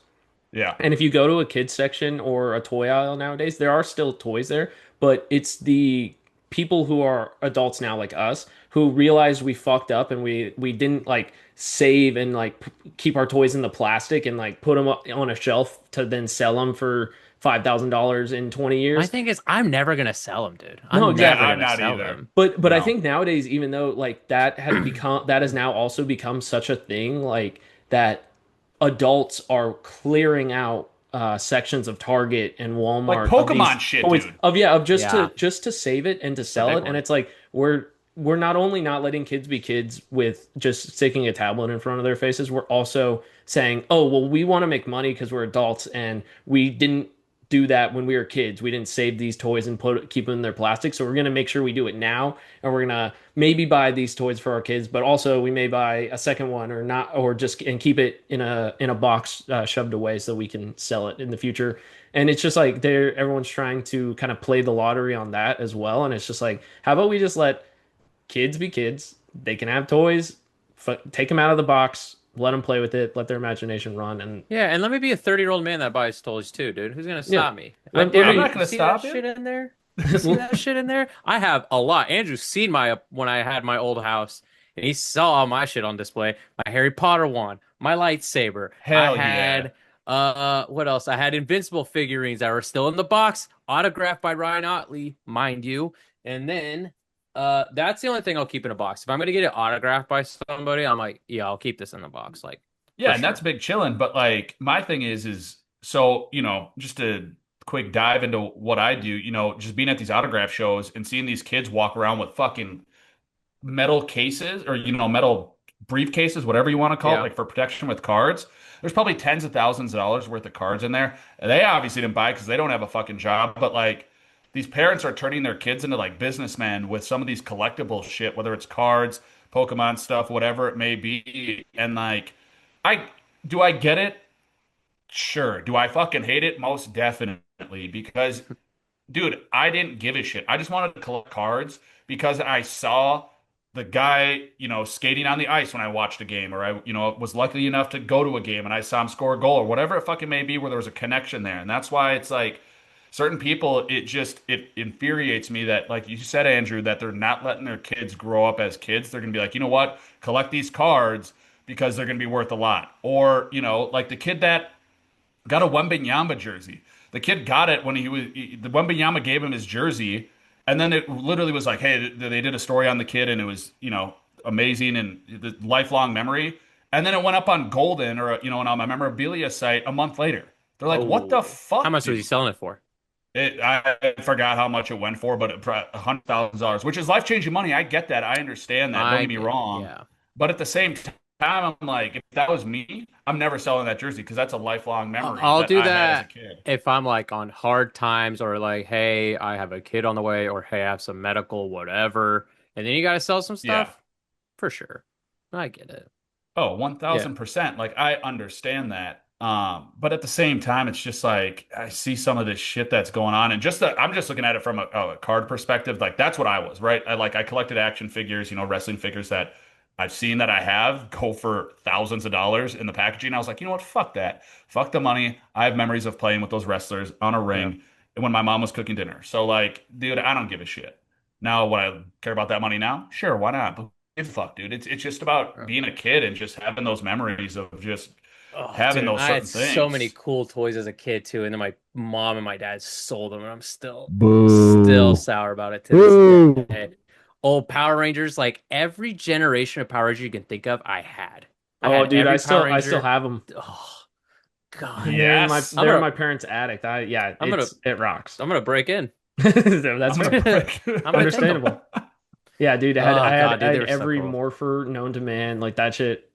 Yeah. And if you go to a kids section or a toy aisle nowadays, there are still toys there, but it's the people who are adults now like us who realized we fucked up and we didn't like save and like keep our toys in the plastic and like put them up on a shelf to then sell them for $5,000 in 20 years. My thing is, I'm never gonna sell them, dude. I'm No, never yeah, gonna I'm not sell either. them. But I No. think nowadays, even though like that has now also become such a thing, like that adults are clearing out sections of Target and Walmart, Like Pokemon shit, dude. just to save it and to sell big it, and one. it's like we're not only not letting kids be kids with just sticking a tablet in front of their faces, we're also saying, oh well, we want to make money because we're adults and we didn't do that when we were kids. We didn't save these toys and keep them in their plastic. So we're gonna make sure we do it now, and we're gonna maybe buy these toys for our kids, but also we may buy a second one or not, or just and keep it in a box shoved away so we can sell it in the future. And it's just like everyone's trying to kind of play the lottery on that as well. And it's just like, how about we just let kids be kids? They can have toys, take them out of the box, let them play with it, let their imagination run. And Yeah, and let me be a 30-year-old man that buys toys too, dude. Who's gonna stop me? I'm not gonna see stop that you. shit in there. You see that shit in there? I have a lot. Andrew's seen my when I had my old house, and he saw all my shit on display. My Harry Potter wand, my lightsaber. Hell I had what else? I had Invincible figurines that were still in the box, autographed by Ryan Otley, mind you. And then that's the only thing I'll keep in a box. If I'm gonna get it autographed by somebody, I'm like, yeah, I'll keep this in the box. Like, Yeah, for and that's sure. big chilling. But like, my thing is so, you know, just a quick dive into what I do, you know, just being at these autograph shows and seeing these kids walk around with fucking metal cases, or, you know, metal briefcases, whatever you want to call it, Yeah. like for protection with cards. There's probably tens of thousands of dollars worth of cards in there. And they obviously didn't buy because they don't have a fucking job. But like, these parents are turning their kids into like businessmen with some of these collectible shit, whether it's cards, Pokemon stuff, whatever it may be. And like, I get it? Sure. Do I fucking hate it? Most definitely. Because, dude, I didn't give a shit. I just wanted to collect cards because I saw the guy, you know, skating on the ice when I watched a game, or I, you know, was lucky enough to go to a game and I saw him score a goal, or whatever it fucking may be, where there was a connection there. And that's why it's like, certain people, it infuriates me that, like you said, Andrew, that they're not letting their kids grow up as kids. They're gonna be like, you know what, collect these cards because they're gonna be worth a lot. Or, like the kid that got a Wembenyama jersey. The kid got it when the Wembenyama gave him his jersey, and then it literally was like, hey, they did a story on the kid, and it was amazing and the lifelong memory. And then it went up on Golden or on my memorabilia site a month later. They're like, what the fuck? How much was dude? he selling it for? I forgot how much it went for, but $100,000, which is life-changing money. I get that. I understand that. Don't get me wrong. Yeah. But at the same time, I'm like, if that was me, I'm never selling that jersey because that's a lifelong memory. I'll do I had as a that kid. if I'm like on hard times or like, hey, I have a kid on the way or hey, I have some medical, whatever. And then you got to sell some stuff Yeah. for sure. I get it. Oh, 1000%. Like I understand that. But at the same time, it's just like I see some of this shit that's going on, and I'm just looking at it from a card perspective. Like that's what I was, right? I collected action figures, wrestling figures that I've seen that I have go for thousands of dollars in the packaging. I was like, you know what? Fuck that. Fuck the money. I have memories of playing with those wrestlers on a ring and when my mom was cooking dinner. So like, dude, I don't give a shit. Now, would I care about that money now? Sure, why not? But fuck, dude. It's just about being a kid and just having those memories of just having Dude, those I certain had things. so many cool toys as a kid too, and then my mom and my dad sold them, and I'm still sour about it to this day. Old Power Rangers, like every generation of Power Ranger you can think of, I had. I Oh, had dude, every I still Power Ranger. have them. Oh God, Yes. They're in my parents' attic. It rocks. I'm gonna break in. That's I'm gonna break. I'm gonna understandable. Yeah, dude, I had they were so every cool. morpher known to man. Like that shit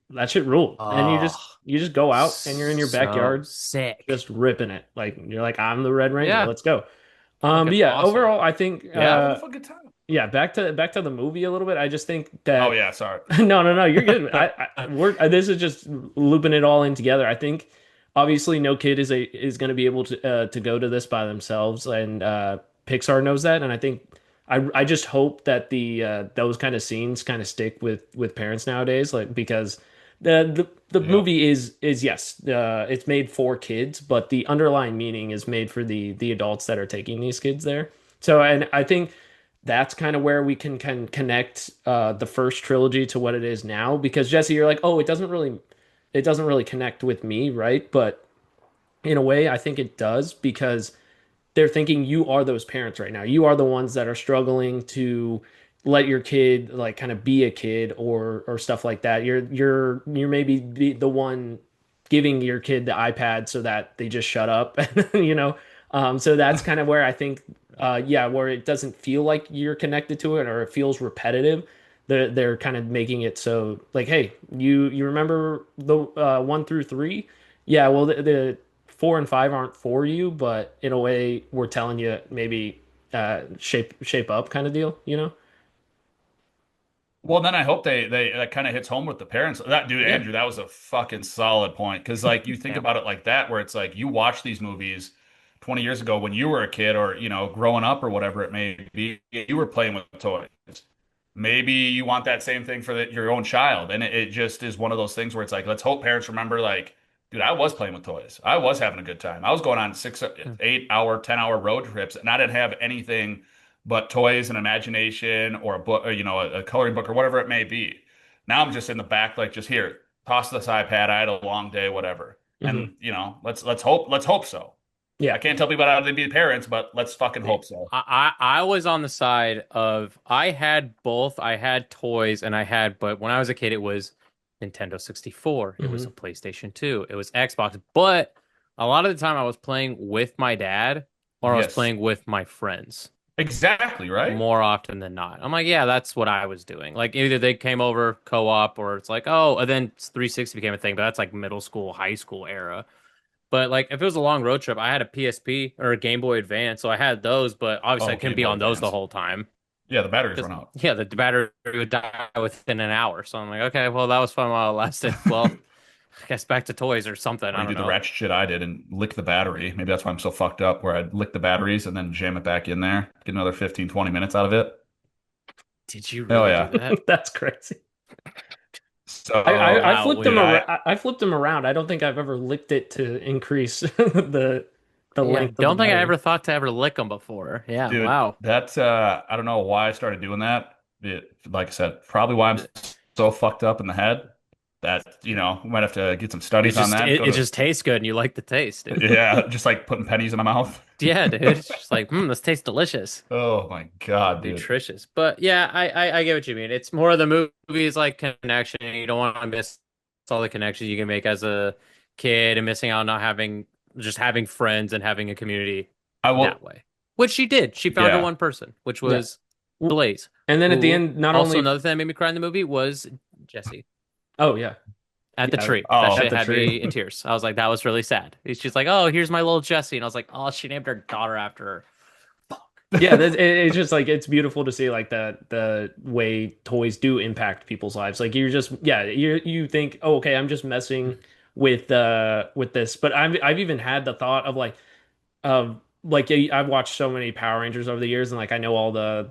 ruled. And you just go out and you're in your So backyard sick. just ripping it. Like you're like, I'm the Red Ranger. Yeah. Let's go. Fucking But yeah, awesome. overall, I think Having a fucking time. yeah, back to the movie a little bit. I just think that Oh yeah, sorry. no, you're good. This is just looping it all in together. I think obviously no kid is going to be able to go to this by themselves, and Pixar knows that. And I think I just hope that the those kind of scenes kind of stick with parents nowadays, like because the movie is yes, it's made for kids, but the underlying meaning is made for the adults that are taking these kids there. So, and I think that's kind of where we can connect the first trilogy to what it is now. Because Jesse, you're like, oh, it doesn't really connect with me, right? But in a way, I think it does because they're thinking you are those parents right now. You are the ones that are struggling to let your kid like kind of be a kid or stuff like that. You're maybe the one giving your kid the iPad so that they just shut up, So that's kind of where I think, where it doesn't feel like you're connected to it or it feels repetitive. They're kind of making it so like, hey, you remember the 1 through 3? Yeah, well the 4 and 5 aren't for you, but in a way, we're telling you maybe shape up kind of deal, Well, then I hope they that kind of hits home with the parents. That dude, Andrew, that was a fucking solid point. Because like you think about it like that, where it's like you watch these movies 20 years ago when you were a kid or growing up or whatever it may be, you were playing with toys. Maybe you want that same thing for your own child, and it just is one of those things where it's like, let's hope parents remember, like, dude, I was playing with toys. I was having a good time. I was going on 6, 8 hour, 10-hour road trips, and I didn't have anything but toys and imagination or a book, or, a coloring book or whatever it may be. Now I'm just in the back, like, just here, toss this iPad. I had a long day, whatever. And let's hope so. Yeah, I can't tell people how to be parents, but let's fucking hope so. I was on the side of I had both. I had toys but when I was a kid, it was Nintendo 64. It was a PlayStation 2. It was Xbox. But a lot of the time I was playing with my dad or I was playing with my friends. Exactly, right? More often than not. I'm like, yeah, that's what I was doing. Like either they came over co-op or it's like, oh, and then 360 became a thing, but that's like middle school, high school era. But like if it was a long road trip, I had a PSP or a Game Boy Advance, so I had those, but obviously I couldn't be on those the whole time. Yeah, the batteries run out. Yeah, the battery would die within an hour. So I'm like, okay, well that was fun while it lasted. Well, I guess back to toys or something. I don't know. The ratchet shit I did and lick the battery. Maybe that's why I'm so fucked up, where I'd lick the batteries and then jam it back in there, get another 15, 20 minutes out of it. Did you really do that? That's crazy. So I flipped them around. I flipped them around. I don't think I've ever licked it to increase the the Yeah, length of don't the think I battery. ever thought to ever lick them before. Yeah, Dude, wow. that's I don't know why I started doing that. Like I said, probably why I'm so fucked up in the head that, we might have to get some It studies on just that. it, Go it to just tastes good and you like the taste, dude. Yeah, just like putting pennies in my mouth. Yeah, dude. It's just like, this tastes delicious. Oh my God, dude. Nutritious. But yeah, I get what you mean. It's more of the movies like connection. You don't want to miss all the connections you can make as a kid and missing out on not having just having friends and having a community I that will, way. Which she did. She found her yeah. one person, which Yeah. was Blaze. And then at the Who end, not also only another thing that made me cry in the movie was Jessie oh yeah, at the yeah, tree. That Oh, shit at the had tree. me in tears. I was like, that was really sad. She's like, oh, here's my little Jessie, and I was like, oh, she named her daughter after her. yeah, it's just like it's beautiful to see like the way toys do impact people's lives. Like you're just you think, oh, okay, I'm just messing with this, but I've even had the thought of like I've watched so many Power Rangers over the years, and like I know all the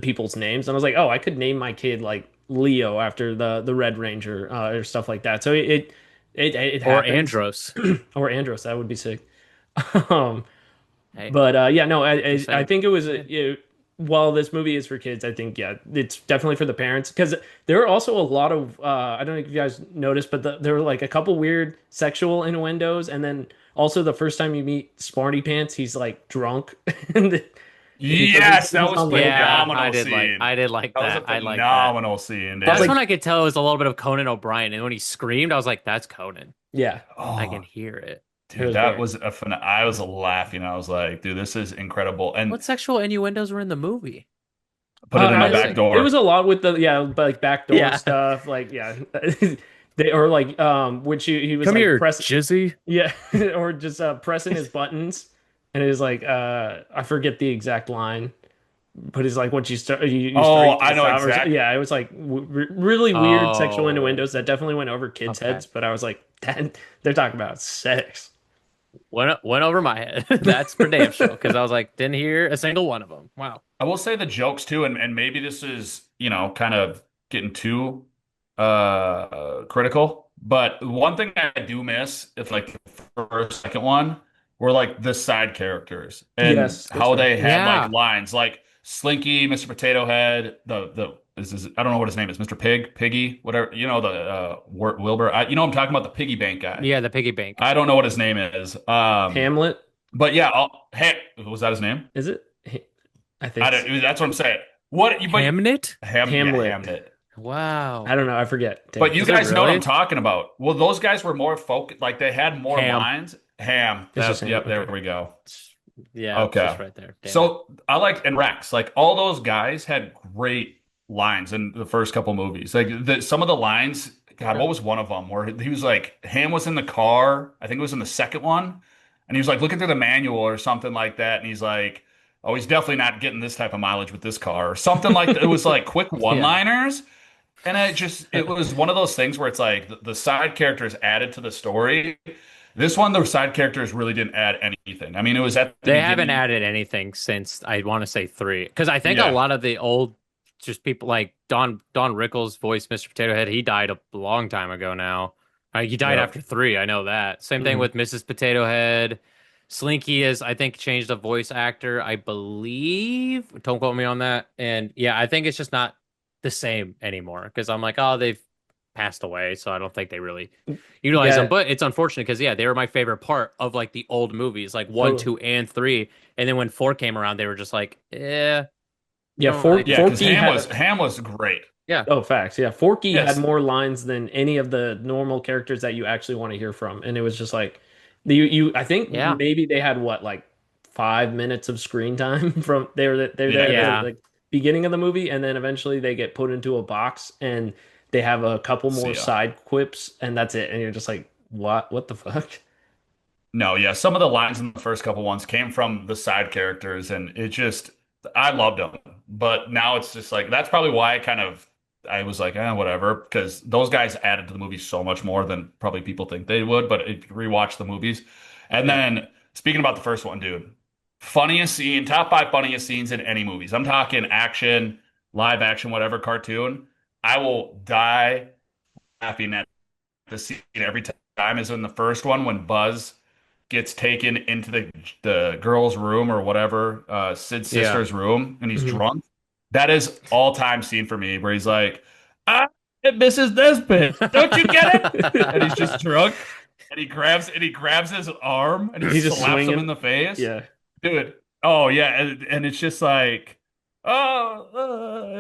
people's names, and I was like, oh, I could name my kid like Leo after the Red Ranger or stuff like that. So it Or happens. Andros. Or Andros, that would be sick. Um, Hey, but yeah, no, just I saying. think it was while this movie is for kids, I think yeah, it's definitely for the parents because there are also a lot of I don't know if you guys noticed, but there were like a couple weird sexual innuendos, and then also the first time you meet Smarty Pants, he's like drunk, and Yes, that he's was on the- Yeah, phenomenal scene. I did like That was a that. I like that. phenomenal scene, dude. That's like- when I could tell it was a little bit of Conan O'Brien, and when he screamed, I was like, "That's Conan." yeah, I Oh, can hear it. dude, was that great. was I was laughing. I was like, dude, this is incredible. And What sexual innuendos were in the movie? put it in my I- back door. It was a lot with the like backdoor Yeah. stuff, like yeah, they or like which he was Come like here, press Jizzy. yeah, or just pressing his buttons, and it was like I forget the exact line, but it's like once you start, you Oh, start, I know stop, or- exactly. yeah, it was like really weird sexual Oh. innuendos that definitely went over kids' Okay. heads, but I was like, they're talking about sex. Went over my head. That's for damn sure. Because I was like, didn't hear a single one of them. Wow. I will say the jokes too, and maybe this is, kind of getting too critical. But one thing I do miss is like the first, second one were like the side characters and Yes, that's how right. they had Yeah. like lines like Slinky, Mr. Potato Head, I don't know what his name is, Mr. Piggy, whatever, the Wilbur. You know I'm talking about, the piggy bank guy. Yeah, the piggy bank. I don't know what his name is. Hamlet, But yeah, hey, was that his name? is it? I think That's what I'm saying. What you but Hamnet? Hamlet. Hamlet. Wow. I don't know. I forget. But you Is it guys know what really? I'm talking about. Well, those guys were more focused, like they had more Ham. lines. Ham. It's just Yep, Ham, there okay. we go. Yeah, Okay. just right there. Damn it. So I like, and Rex, like all those guys had great lines in the first couple movies. Like some of the lines, God, what was one of them where he was like, Ham was in the car. I think it was in the second one. And he was like looking through the manual or something like that. And he's like, oh, he's definitely not getting this type of mileage with this car or something like that. It was like quick one-liners. And it was one of those things where it's like the side characters added to the story. This one, the side characters really didn't add anything. I mean, it was at the They haven't beginning. added anything since I want to say 3. Because I think Yeah. a lot of the old just people like Don Rickles voiced Mr. Potato Head. He died a long time ago now. He died Yep. after 3. I know that. Same thing with Mrs. Potato Head. Slinky is, I think, changed the voice actor, I believe. Don't quote me on that. And yeah, I think it's just not the same anymore because I'm like, oh, they've passed away, so I don't think they really utilize Yeah. them. But it's unfortunate because yeah, they were my favorite part of like the old movies, like 1, 2, and 3. And then when 4 came around, they were just like, Yeah, don't For, like- Yeah, because Forky had Ham was great. oh facts. Yeah, Forky Yes. had more lines than any of the normal characters that you actually want to hear from, and it was just like you. I think Yeah. maybe they had what like 5 minutes of screen time from they're there Yeah. at the like, beginning of the movie, and then eventually they get put into a box and they have a couple more See ya. side quips, and that's it. And you're just like, what the fuck? No, yeah, some of the lines in the first couple ones came from the side characters, and I loved them. But now it's just like that's probably why I was like, whatever, because those guys added to the movie so much more than probably people think they would. But if you rewatch the movies, and then speaking about the first one, dude, funniest scene, top 5 funniest scenes in any movies. I'm talking action, live action, whatever, cartoon. I will die laughing at the scene every time. Is in the first one when Buzz gets taken into the girl's room or whatever, Sid's Yeah. sister's room, and he's Mhm. drunk. That is all time scene for me, where he's like, "Ah, it misses this bit. Don't you get it?" And he's just drunk, and he grabs his arm and he He's just slaps him in swinging. the face, Yeah. dude. Oh yeah, and it's just like,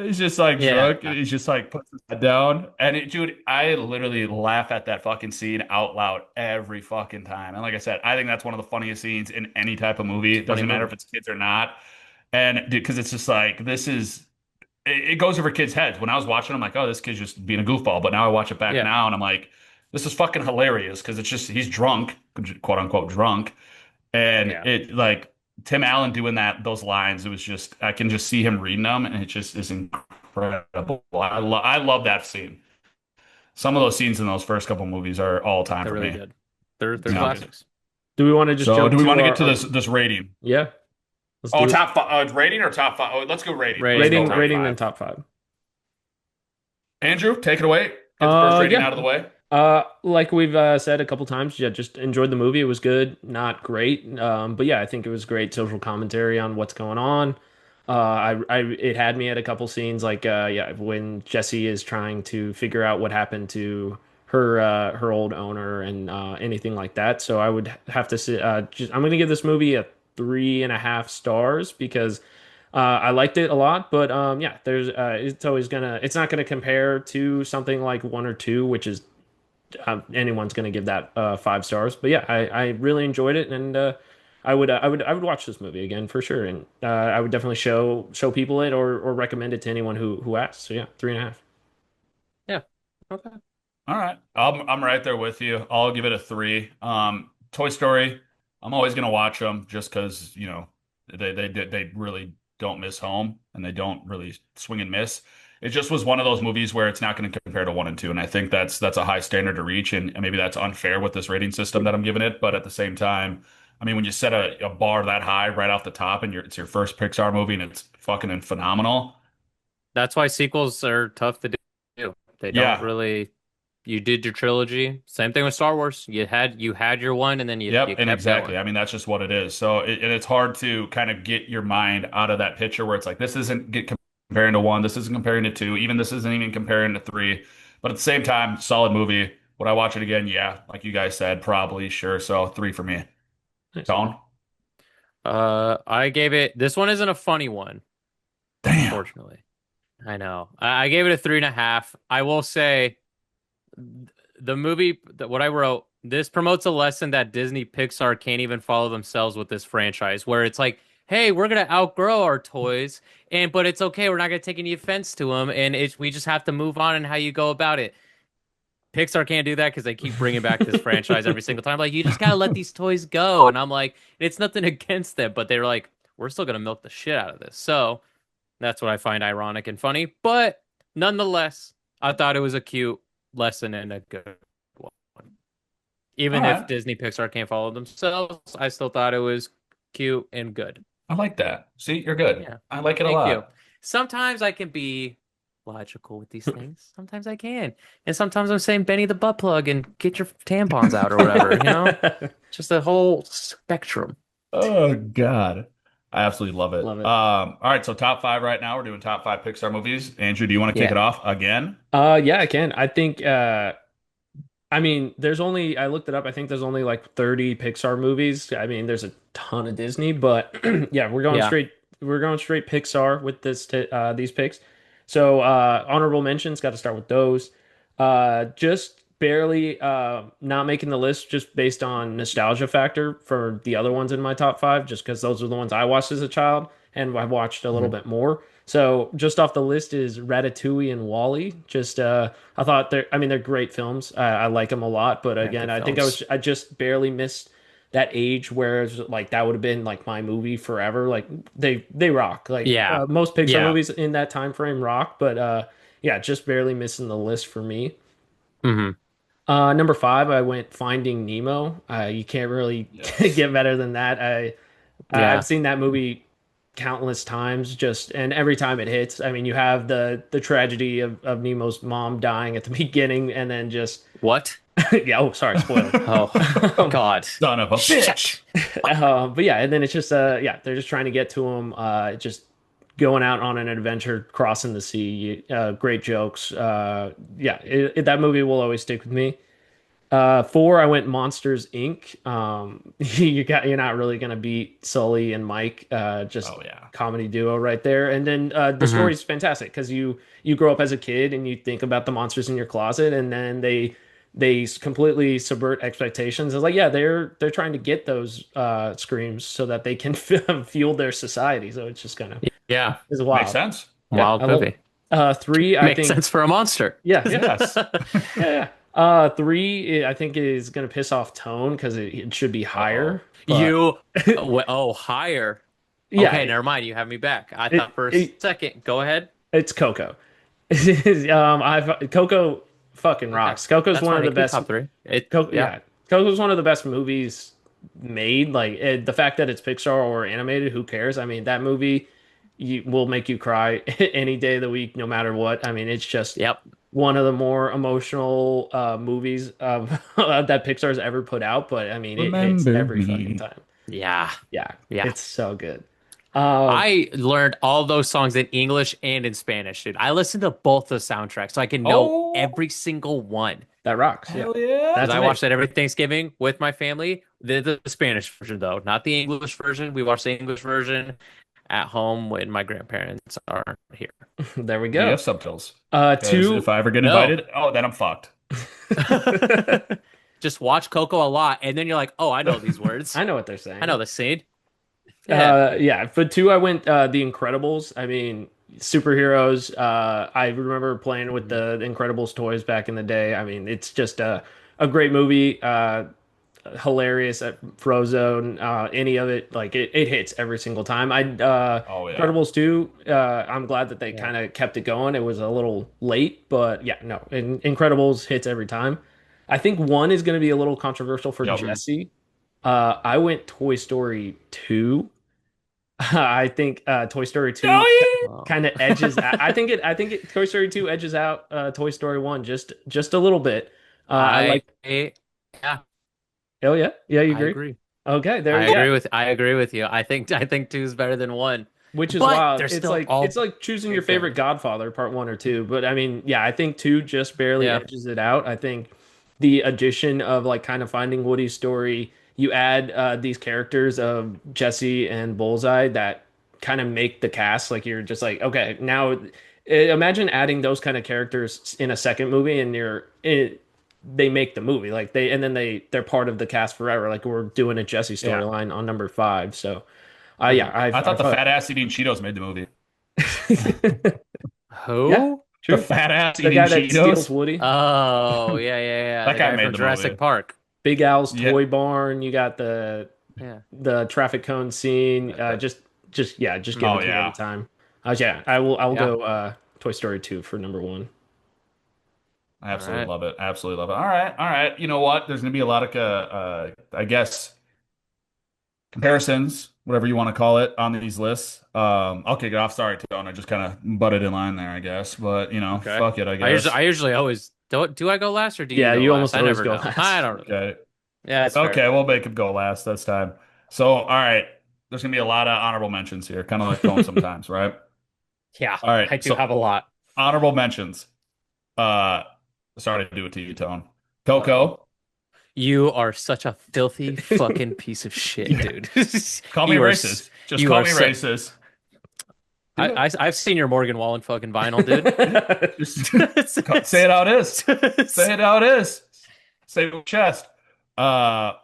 he's just like Yeah. drunk. And he's just like puts his head down, and dude, I literally laugh at that fucking scene out loud every fucking time. And like I said, I think that's one of the funniest scenes in any type of movie. It Funny doesn't matter movie. if it's kids or not. And dude, because it's just like this is it goes over kids' heads. When I was watching, I'm like, oh, this kid's just being a goofball. But now I watch it back Yeah. now, and I'm like, this is fucking hilarious because it's just he's drunk, quote unquote drunk, and Yeah. it like Tim Allen doing those lines. It was just I can just see him reading them, and it just is incredible. I love that scene. Some of those scenes in those first couple movies are all time They're for really me. good. They're Yeah. classics. Do we want to just So, jump do we to want to get to our- this rating? Yeah. Let's Oh, do it. top five rating or top five? Oh, let's go rating. Rating. Let's go Rating, top rating, five. then top five. Andrew, take it away. Get the first rating Yeah. out of the way. Like we've said a couple times, yeah, just enjoyed the movie. It was good, not great. But yeah, I think it was great social commentary on what's going on. It had me at a couple scenes, like, yeah, when Jessie is trying to figure out what happened to her old owner and anything like that. So I would have to say, I'm going to give this movie a 3.5 stars because I liked it a lot, but yeah, it's not gonna compare to something like one or two, which is anyone's gonna give that 5 stars. But yeah, I really enjoyed it, and I would watch this movie again for sure, and I would definitely show people it or recommend it to anyone who asks. So yeah, 3.5. Yeah. Okay. All right. I'm right there with you. I'll give it a three. Toy Story, I'm always gonna watch them just because, they really don't miss home and they don't really swing and miss. It just was one of those movies where it's not going to compare to one and two, and I think that's a high standard to reach, and maybe that's unfair with this rating system that I'm giving it. But at the same time, I mean, when you set a bar that high right off the top, and it's your first Pixar movie, and it's fucking phenomenal. That's why sequels are tough to do. They don't Yeah. really. You did your trilogy. Same thing with Star Wars. You had your one, and then you Yep, you and kept exactly. going. I mean, that's just what it is. So, and it's hard to kind of get your mind out of that picture where it's like this isn't comparing to one, this isn't comparing to two, even this isn't even comparing to three. But at the same time, solid movie. Would I watch it again? Yeah, like you guys said, probably, sure. So three for me. Nice. Tone? I gave it. This one isn't a funny one, Damn. unfortunately. I know. I gave it a 3.5. I will say, the movie, what I wrote, this promotes a lesson that Disney Pixar can't even follow themselves with this franchise, where it's like, hey, we're gonna outgrow our toys, but it's okay. We're not gonna take any offense to them, and we just have to move on in how you go about it. Pixar can't do that because they keep bringing back this franchise every single time. Like, you just gotta let these toys go, and I'm like, it's nothing against them, but they're like, we're still gonna milk the shit out of this. So that's what I find ironic and funny. But nonetheless, I thought it was a cute lesson and a good one. Even All if right. Disney Pixar can't follow themselves, I still thought it was cute and good. I like that. See, you're good. Yeah. I like it a Thank you. lot. Sometimes I can be logical with these things. Sometimes I can. And sometimes I'm saying Benny the butt plug and get your tampons out or whatever, Just a whole spectrum. Oh God. I absolutely love it. Love it. All right, so top five right now. We're doing top five Pixar movies. Andrew, do you want to kick Yeah. it off again? Yeah, I can. I think I mean, I looked it up. I think there's only like 30 Pixar movies. I mean, there's a ton of Disney, but yeah, Yeah. we're going straight Pixar with these picks. So, honorable mentions, got to start with those. Just barely not making the list just based on nostalgia factor for the other ones in my top five, just because those are the ones I watched as a child and I've watched a little bit more. So just off the list is Ratatouille and Wall-E. Just I thought they're great films. I like them a lot, but again, good I think films. I just barely missed that age where it's like that would have been like my movie forever. Like they rock. Like Yeah. most Pixar Yeah. movies in that time frame rock, but yeah, just barely missing the list for me. hmm Number five, I went Finding Nemo. You can't really Yes. get better than that. Yeah. I've seen that movie countless times, and every time it hits, I mean, you have the tragedy of Nemo's mom dying at the beginning, and then just What? Yeah. Oh, sorry, spoiler. Oh God. Son of a bitch. But yeah, and then it's just yeah, they're just trying to get to him. Just going out on an adventure, crossing the sea. Great jokes. Yeah, that movie will always stick with me. Four, I went Monsters Inc. You're not really gonna beat Sully and Mike. Just Oh, yeah. comedy duo right there. And then the story's fantastic because you grow up as a kid and you think about the monsters in your closet, and then they completely subvert expectations. It's like, yeah, they're trying to get those screams so that they can fuel their society. So it's just kind of Yeah. it's wild. Makes sense. Yeah, Wild I love movie. it. Three, I Makes think. sense for a monster. Yes. Yes. Yeah. Three, I think is gonna piss off Tone because it should be higher. but- You higher. yeah, Okay, never mind. You have me back. I It- thought for a second. Go ahead. it's Coco. I've Coco fucking rocks. Coco's That's one fine. of It the can best. top three. Yeah, Coco's one of the best movies made. Like the fact that it's Pixar or animated, who cares? I mean, that movie will make you cry any day of the week, no matter what. I mean, it's just Yep. one of the more emotional movies that Pixar's ever put out. But I mean, it hits Remember every me. fucking time. Yeah. Yeah, Yeah. it's so good. I learned all those songs in English and in Spanish, dude. I listened to both the soundtracks so I can know every single one. That rocks. Yeah, Hell yeah. that's I amazing. watched that every Thanksgiving with my family. The Spanish version, though, not the English version. We watched the English version at home when my grandparents aren't here. There we Do you go. have subtitles? 2. If I ever get No. invited, then I'm fucked. Just watch Coco a lot, and then you're like, oh, I know these words. I know what they're saying. I know the scene. Yeah. For 2, I went The Incredibles. I mean, superheroes. I remember playing with the Incredibles toys back in the day. I mean, it's just a great movie. Hilarious at Frozone. Any of it, like it hits every single time. Oh, yeah. Incredibles 2. I'm glad that they kind of kept it going. It was a little late, but yeah, no. Incredibles hits every time. I think 1 is going to be a little controversial for Yep. Jesse. I went Toy Story 2. I think Toy Story 2 kind of edges out. I think Toy Story 2 edges out Toy Story 1 just a little bit. I like Yeah, Oh yeah. Yeah, you I agree? agree. Okay, there I we go. agree with you. I think 2 is better than 1. Which is But wild. they're It's still like all it's like choosing your good. favorite Godfather, part 1 or 2. But I mean, yeah, I think 2 just barely Yeah. edges it out. I think the addition of like kind of finding Woody's story, you add these characters of Jesse and Bullseye that kind of make the cast. Like you're just like, okay, now imagine adding those kind of characters in a second movie, and they make the movie like they're part of the cast forever. Like we're doing a Jesse storyline on number 5. So, yeah, I thought the fat ass eating Cheetos made the movie. Who? Yeah. The fat ass the eating guy that steals Cheetos. Woody. Oh, yeah. That The guy guy made from the Jurassic movie. Park. Big Al's Yeah. toy barn. You got the Yeah. traffic cone scene. Just give it to me every time. Yeah, I will go Toy Story 2 for number 1. I absolutely All right. love it. Absolutely love it. All right. You know what? There's going to be a lot of, I guess, comparisons, whatever you want to call it, on these lists. I'll kick it off. Sorry, Tone. I just kind of butted in line there, I guess. But, Okay. fuck it, I guess. I usually always do I go last or do you Yeah, go you last? almost I always never go know. last. I don't know. Okay. Yeah, that's fair. Okay, we'll make him go last this time. So, all right. There's going to be a lot of honorable mentions here, kind of like Tone sometimes, right? Yeah. All right, I do so- have a lot. Honorable mentions. Sorry to do it to you, Tone. Coco. You are such a filthy fucking piece of shit, dude. Call me You are racist. Just you call are me so- racist. I've seen your Morgan Wallen fucking vinyl, dude. Just say it how it is. Say it how it is. Say it with chest. Up,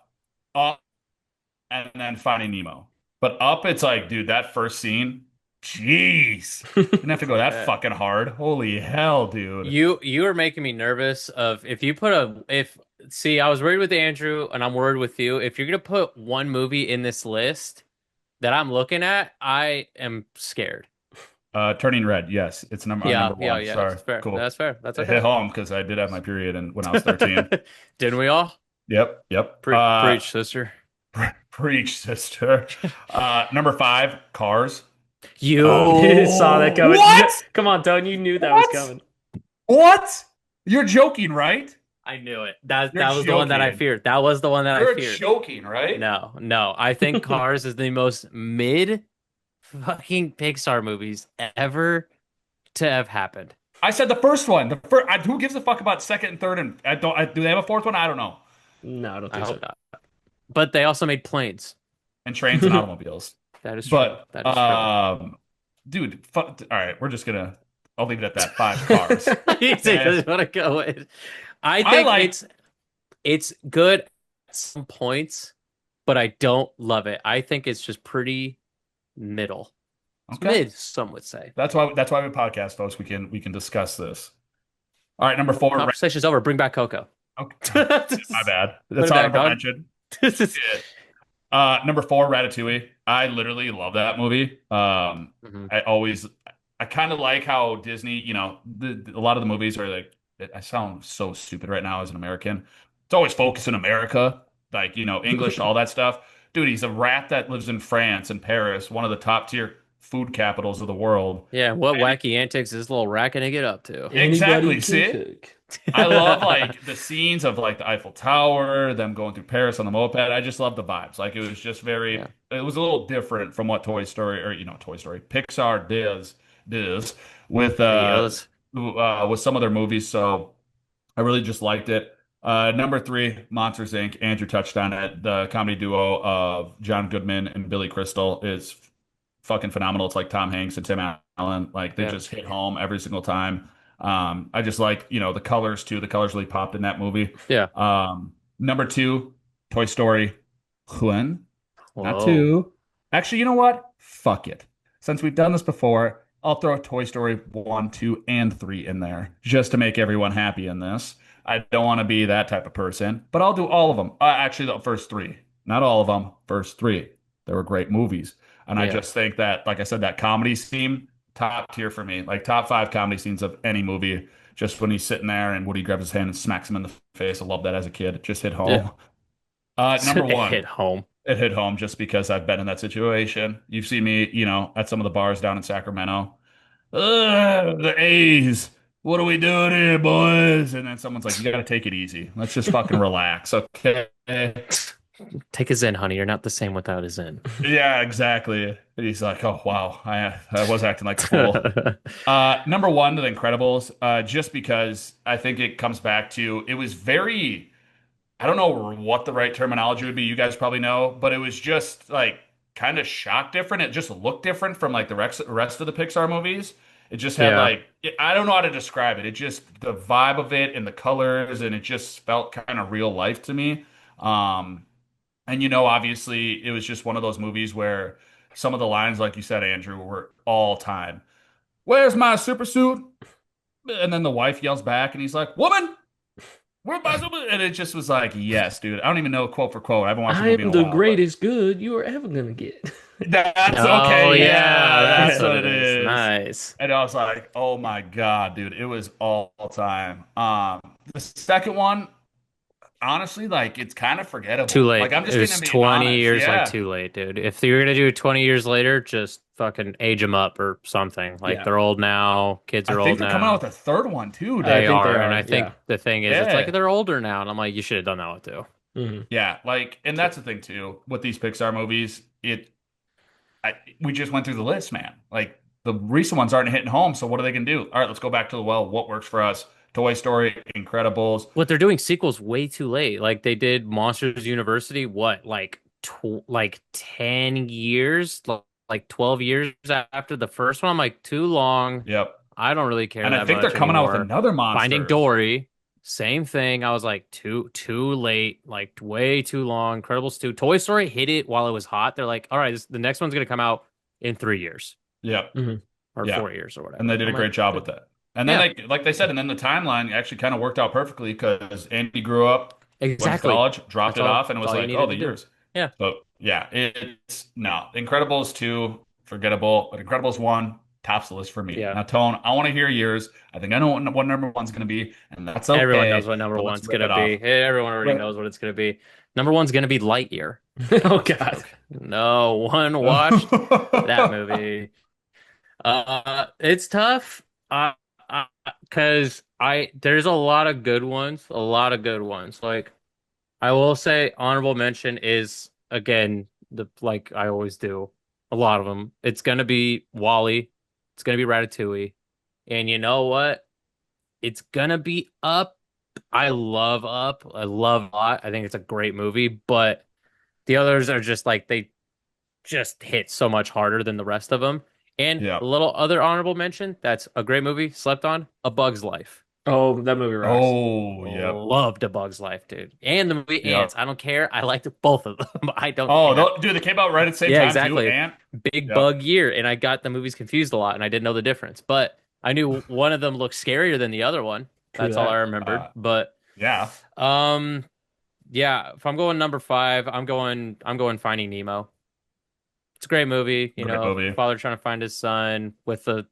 and then Finding Nemo. But Up, it's like, dude, that first scene, jeez. You didn't have to go that fucking hard. Holy hell, dude. You are making me nervous of if you put I was worried with Andrew and I'm worried with you. If you're gonna put one movie in this list that I'm looking at, I am scared. Turning Red, yes. It's number one. Yeah. Sorry. That's fair. Cool. That's fair. That's It okay. hit home because I did have my period when I was 13. Didn't we all? Yep. Preach, sister. Preach, sister. Number 5, Cars. You saw that coming. What? Come on, Tone. You knew that was coming. What? You're joking, right? I knew it. That You're was the one that I joking. feared. That was the one that I You're feared. joking, right? No. I think Cars is the most mid fucking Pixar movies ever to have happened. I said the first one. Who gives a fuck about second and third? And do they have a fourth one? I don't know. No, I don't I think so. hope not. But they also made planes. And trains and automobiles. That is true. But That is true. dude, all right, I'll leave it at that. 5 cars. You just want to go with. I think it's good at some points, but I don't love it. I think it's just pretty middle. It's Okay. mid, some would say. That's why we podcast, folks. We can discuss this. All right, number 4. Conversation's over. Bring back Coco. Okay. My bad. That's Put it honorable back, mention. Number 4, Ratatouille. I literally love that movie. I kind of like how Disney, a lot of the movies are like, I sound so stupid right now as an American. It's always focused in America, like, English, all that stuff. Dude, he's a rat that lives in France and Paris, one of the top tier food capitals of the world. Yeah, what wacky antics is this little rat gonna get up to? Exactly. See? I love like the scenes of like the Eiffel Tower, them going through Paris on the moped. I just love the vibes. Like it was just it was a little different from what Toy Story Pixar does with some of their movies. So I really just liked it. Number 3, Monsters Inc. Andrew touched on it. The comedy duo of John Goodman and Billy Crystal is fucking phenomenal. It's like Tom Hanks and Tim Allen. Like they just hit home every single time. I just like, the colors too. The colors really popped in that movie. Yeah. Number 2, Toy Story 1, not Whoa. 2. Actually, you know what? Fuck it. Since we've done this before, I'll throw Toy Story 1, 2, and 3 in there just to make everyone happy in this. I don't want to be that type of person, but I'll do all of them. Actually, the first 3. Not all of them. First 3. They were great movies. And I just think that, like I said, that comedy scene, top tier for me. Like top 5 comedy scenes of any movie. Just when he's sitting there and Woody grabs his hand and smacks him in the face. I love that as a kid. It just hit home. Number 1. It hit home. It hit home just because I've been in that situation. You've seen me, at some of the bars down in Sacramento. The A's. What are we doing here, boys? And then someone's like, you got to take it easy. Let's just fucking relax, okay? Take a Zen, honey. You're not the same without a Zen. Yeah, exactly. And he's like, oh, wow. I was acting like a fool. Number 1, The Incredibles, just because I think it comes back to, it was very, I don't know what the right terminology would be. You guys probably know, but it was just like kind of shock different. It just looked different from like the rest of the Pixar movies. It just had I don't know how to describe it. It just, the vibe of it and the colors, and it just felt kind of real life to me. And obviously it was just one of those movies where some of the lines, like you said, Andrew, were all time. Where's my super suit? And then the wife yells back and he's like, woman, where's my super? And it just was like, yes, dude. I don't even know quote for quote. I haven't watched the movie in a while. I'm the greatest good you are ever gonna get. That's okay. Yeah, That's what it is. Nice. And I was like, oh my God, dude. It was all time. The second one, honestly, like it's kind of forgettable. Too late. Like I'm just it was gonna be 20 honest. years Yeah. like too late, dude. If you're gonna do it 20 years later, just fucking age them up or something. Like they're old now. Kids are I old think they're now. coming out with a third one too. They dude. are, and I think the thing is, it's Yeah. like they're older now, and I'm like, you should have done that one too. Mm-hmm. Yeah, like, and that's the thing too with these Pixar movies. We just went through the list, man. Like the recent ones aren't hitting home, so what are they gonna do? All right, let's go back to what works for us. Toy Story, Incredibles. What they're doing sequels way too late. Like they did Monsters University. What, like 10 years, like 12 years after the first one. I'm like, too long. Yep. I don't really care. And that I think they're much coming out with anymore. another monster. Finding Dory. Same thing. I was like, too late, like way too long. Incredibles 2. Toy Story hit it while it was hot. They're like, all right, the next one's going to come out in 3 years. Yep. Or 4 years or whatever. And they did a great job with that. And then, like they said, and then the timeline actually kind of worked out perfectly because Andy grew up, went to college, dropped it off, and it was like, oh, the years. Yeah. So, yeah, Incredibles 2, forgettable, but Incredibles 1 tops the list for me. Yeah. Now, Tone, I want to hear yours. I think I know what number one's going to be, and that's okay. Everyone knows what number one's going to be. Hey, everyone already knows what it's going to be. Number one's going to be Lightyear. Oh, God. No one watched that movie. It's tough because There's a lot of good ones, a lot of good ones. Like I will say honorable mention is again the like I always do, a lot of them. It's gonna be Wally, it's gonna be Ratatouille, and you know what? It's gonna be Up. I love Up. I love a lot. I think it's a great movie, but the others are just like they just hit so much harder than the rest of them. And Yeah. a little other honorable mention that's a great movie, slept on, A Bug's Life. Oh, that movie rocks. Oh, yep. Loved A Bug's Life, dude. And the movie Yep. Ants. I don't care. I liked both of them. I don't Oh, care. dude, they came out right at the same Yeah, time exactly. too. And Big Yep. bug year, and I got the movies confused a lot, and I didn't know the difference. But I knew one of them looked scarier than the other one. True That's all that. I remembered. But yeah. yeah, if I'm going number 5, I'm going Finding Nemo. It's a great movie, Great movie. father trying to find his son with a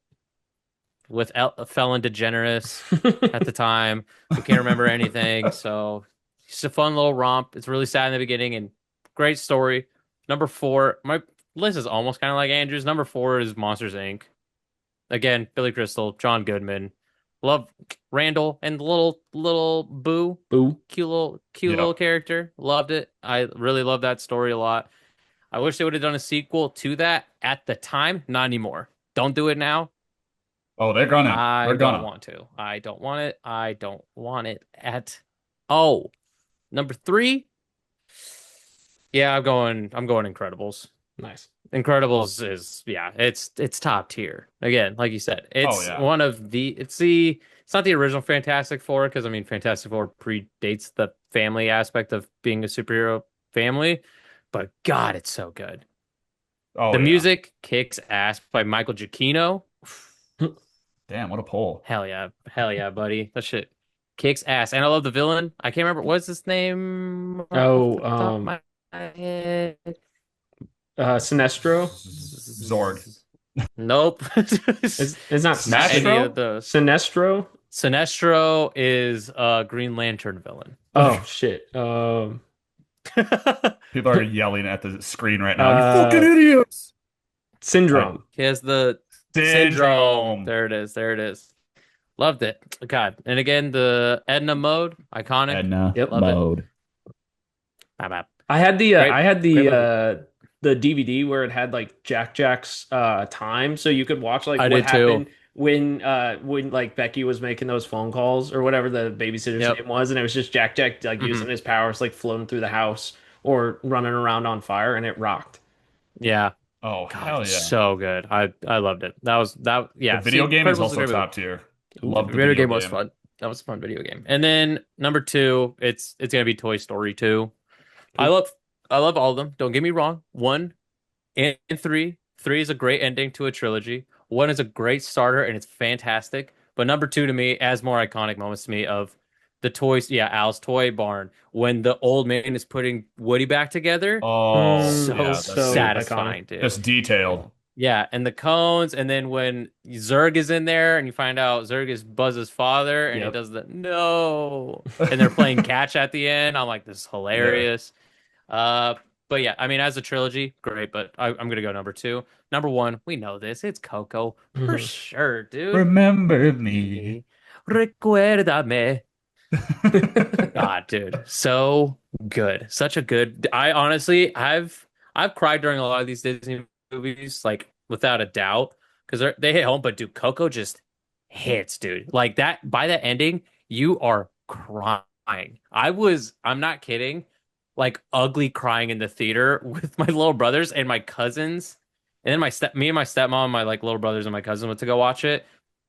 felon DeGeneres at the time who can't remember anything. So it's a fun little romp. It's really sad in the beginning and great story. Number 4, my list is almost kind of like Andrew's. Number 4 is Monsters Inc. Again, Billy Crystal, John Goodman. Love Randall and the little Boo. Cute little character. Loved it. I really love that story a lot. I wish they would have done a sequel to that at the time. Not anymore. Don't do it now. Oh, they're gonna. I don't want to. I don't want it. I don't want it at. Oh, number 3. Yeah, I'm going Incredibles. Nice. Incredibles is it's top tier. Again, like you said, it's one of the it's not the original Fantastic Four because I mean Fantastic Four predates the family aspect of being a superhero family, but God, it's so good. Oh, the music kicks ass by Michael Giacchino. Damn, what a pull. Hell yeah, buddy. That shit kicks ass. And I love the villain. I can't remember what's his name. Sinestro. Zorg. Nope. It's not any of those. Sinestro. Sinestro is a Green Lantern villain. Oh shit. People are yelling at the screen right now. You fucking idiots. Syndrome. He has the syndrome. There it is. Loved it. God. And again, the Edna mode, iconic. Edna mode. I had the DVD where it had like Jack's time, so you could watch like what happened when like Becky was making those phone calls or whatever the babysitter's name was, and it was just Jack like using his powers, like floating through the house or running around on fire, and it rocked. Yeah. Oh, God, hell yeah. So good. I loved it. The video game is also top tier. Love the video game was fun. That was a fun video game. And then number 2, it's gonna be Toy Story 2. I love all of them. Don't get me wrong. 1 and 3. 3 is a great ending to a trilogy. 1 is a great starter and it's fantastic. But number 2 to me has more iconic moments to me of the toys. Yeah, Al's Toy Barn when the old man is putting Woody back together. Oh, so satisfying, dude. Just detailed. Yeah, and the cones, and then when Zurg is in there, and you find out Zurg is Buzz's father, and he does the no, and they're playing catch at the end. I'm like, this is hilarious. But yeah, I mean, as a trilogy, great. But I'm gonna go number 2. Number 1, we know this. It's Coco for sure, dude. Remember me, recuérdame. God, dude, so good, such a good. I honestly, I've cried during a lot of these Disney movies, like without a doubt, because they hit home. But dude, Coco just hits, dude. Like that by the ending, you are crying. I'm not kidding, like ugly crying in the theater with my little brothers and my cousins, and then me and my stepmom, my like little brothers and my cousin went to go watch it.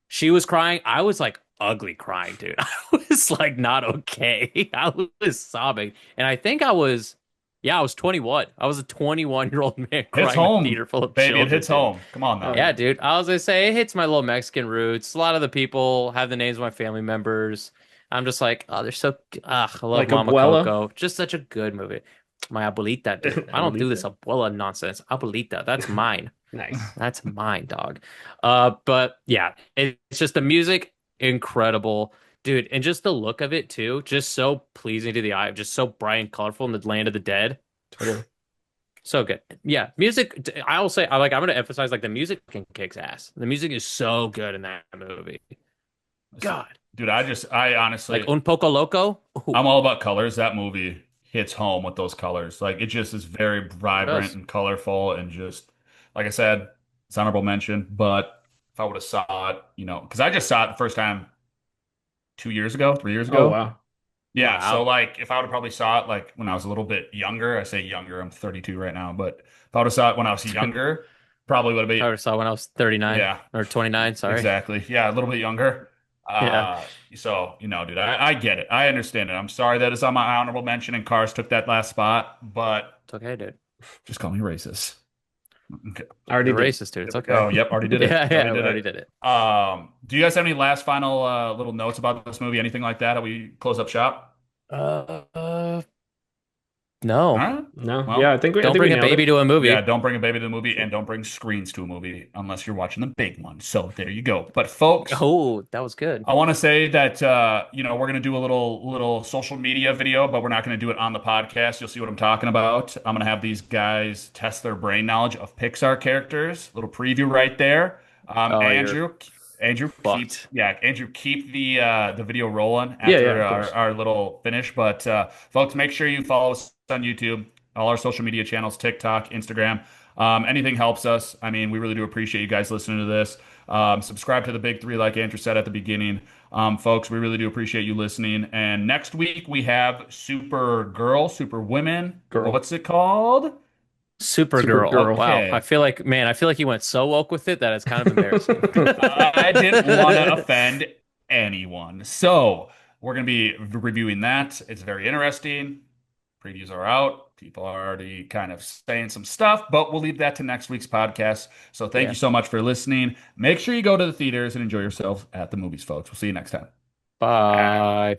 She was crying. I was like ugly crying, dude. I was like not okay. I was sobbing, and I think I was 21. I was a 21-year-old man crying in a theater full of children. It hits home. Come on now. Yeah, dude. I was gonna say it hits my little Mexican roots. A lot of the people have the names of my family members. I'm just like, oh, they're so. I love like Mama Abuela. Coco. Just such a good movie. My abuelita, dude. I don't do this abuela nonsense. Abuelita, that's mine. Nice. That's mine, dog. But yeah, it's just the music, incredible. Dude, and just the look of it too, just so pleasing to the eye, just so bright and colorful in the land of the dead. Totally. So good. Yeah, music. I will say, I'm going to emphasize like the music kicks ass. The music is so good in that movie. God, Dude, I honestly, Like Un Poco Loco. Ooh, I'm all about colors. That movie hits home with those colors. Like it just is very it vibrant does. and colorful and just like I said, it's honorable mention. But if I would have saw it, because I just saw it the first time 2 years ago, 3 years Oh ago. wow. Yeah, so Wow. like if I would have probably saw it like when I was a little bit younger, I say younger, I'm 32 right now, but if I would have saw it when I was younger, probably would have I been already saw when I was 39 yeah, or 29. Sorry. exactly. Yeah, a little bit younger. Yeah. So, dude, I get it. I understand it. I'm sorry that it's on my honorable mention and Cars took that last spot, but It's okay, dude. just call me racist. Okay. I already You're did. racist, dude. It's There we okay. go. Yep, already did it. Yeah, yeah, Already we did already it. did it. Do you guys have any last final little notes about this movie? Anything like that? How we close up shop? Uh, uh, All no. right. No, yeah, Well, I Don't think we bring a nailed baby it. to a yeah, movie. don't bring a baby to the movie and don't bring screens to a movie unless you're watching the big one. So there you go. But folks, Oh, that was good. I want to say that we're gonna do a little social media video, but we're not gonna do it on the podcast. You'll see what I'm talking about. I'm gonna have these guys test their brain knowledge of Pixar characters. Little preview right there. Oh, you're Andrew, fucked. Andrew, keep the video rolling Yeah, yeah, after of course. our little finish. But folks, make sure you follow us on YouTube, all our social media channels, TikTok, Instagram. Anything helps us. I mean, we really do appreciate you guys listening to this. Subscribe to the big three, like Andrew said at the beginning. Folks, we really do appreciate you listening. And next week we have Super Women. Girl. What's it called? Supergirl. Oh, Supergirl. wow. Okay. I feel like you went so woke with it that it's kind of embarrassing. I didn't want to offend anyone. So we're going to be reviewing that. It's very interesting. Previews are out. People are already kind of saying some stuff, but we'll leave that to next week's podcast. So thank Yeah. you so much for listening. Make sure you go to the theaters and enjoy yourself at the movies, folks. We'll see you next time. Bye.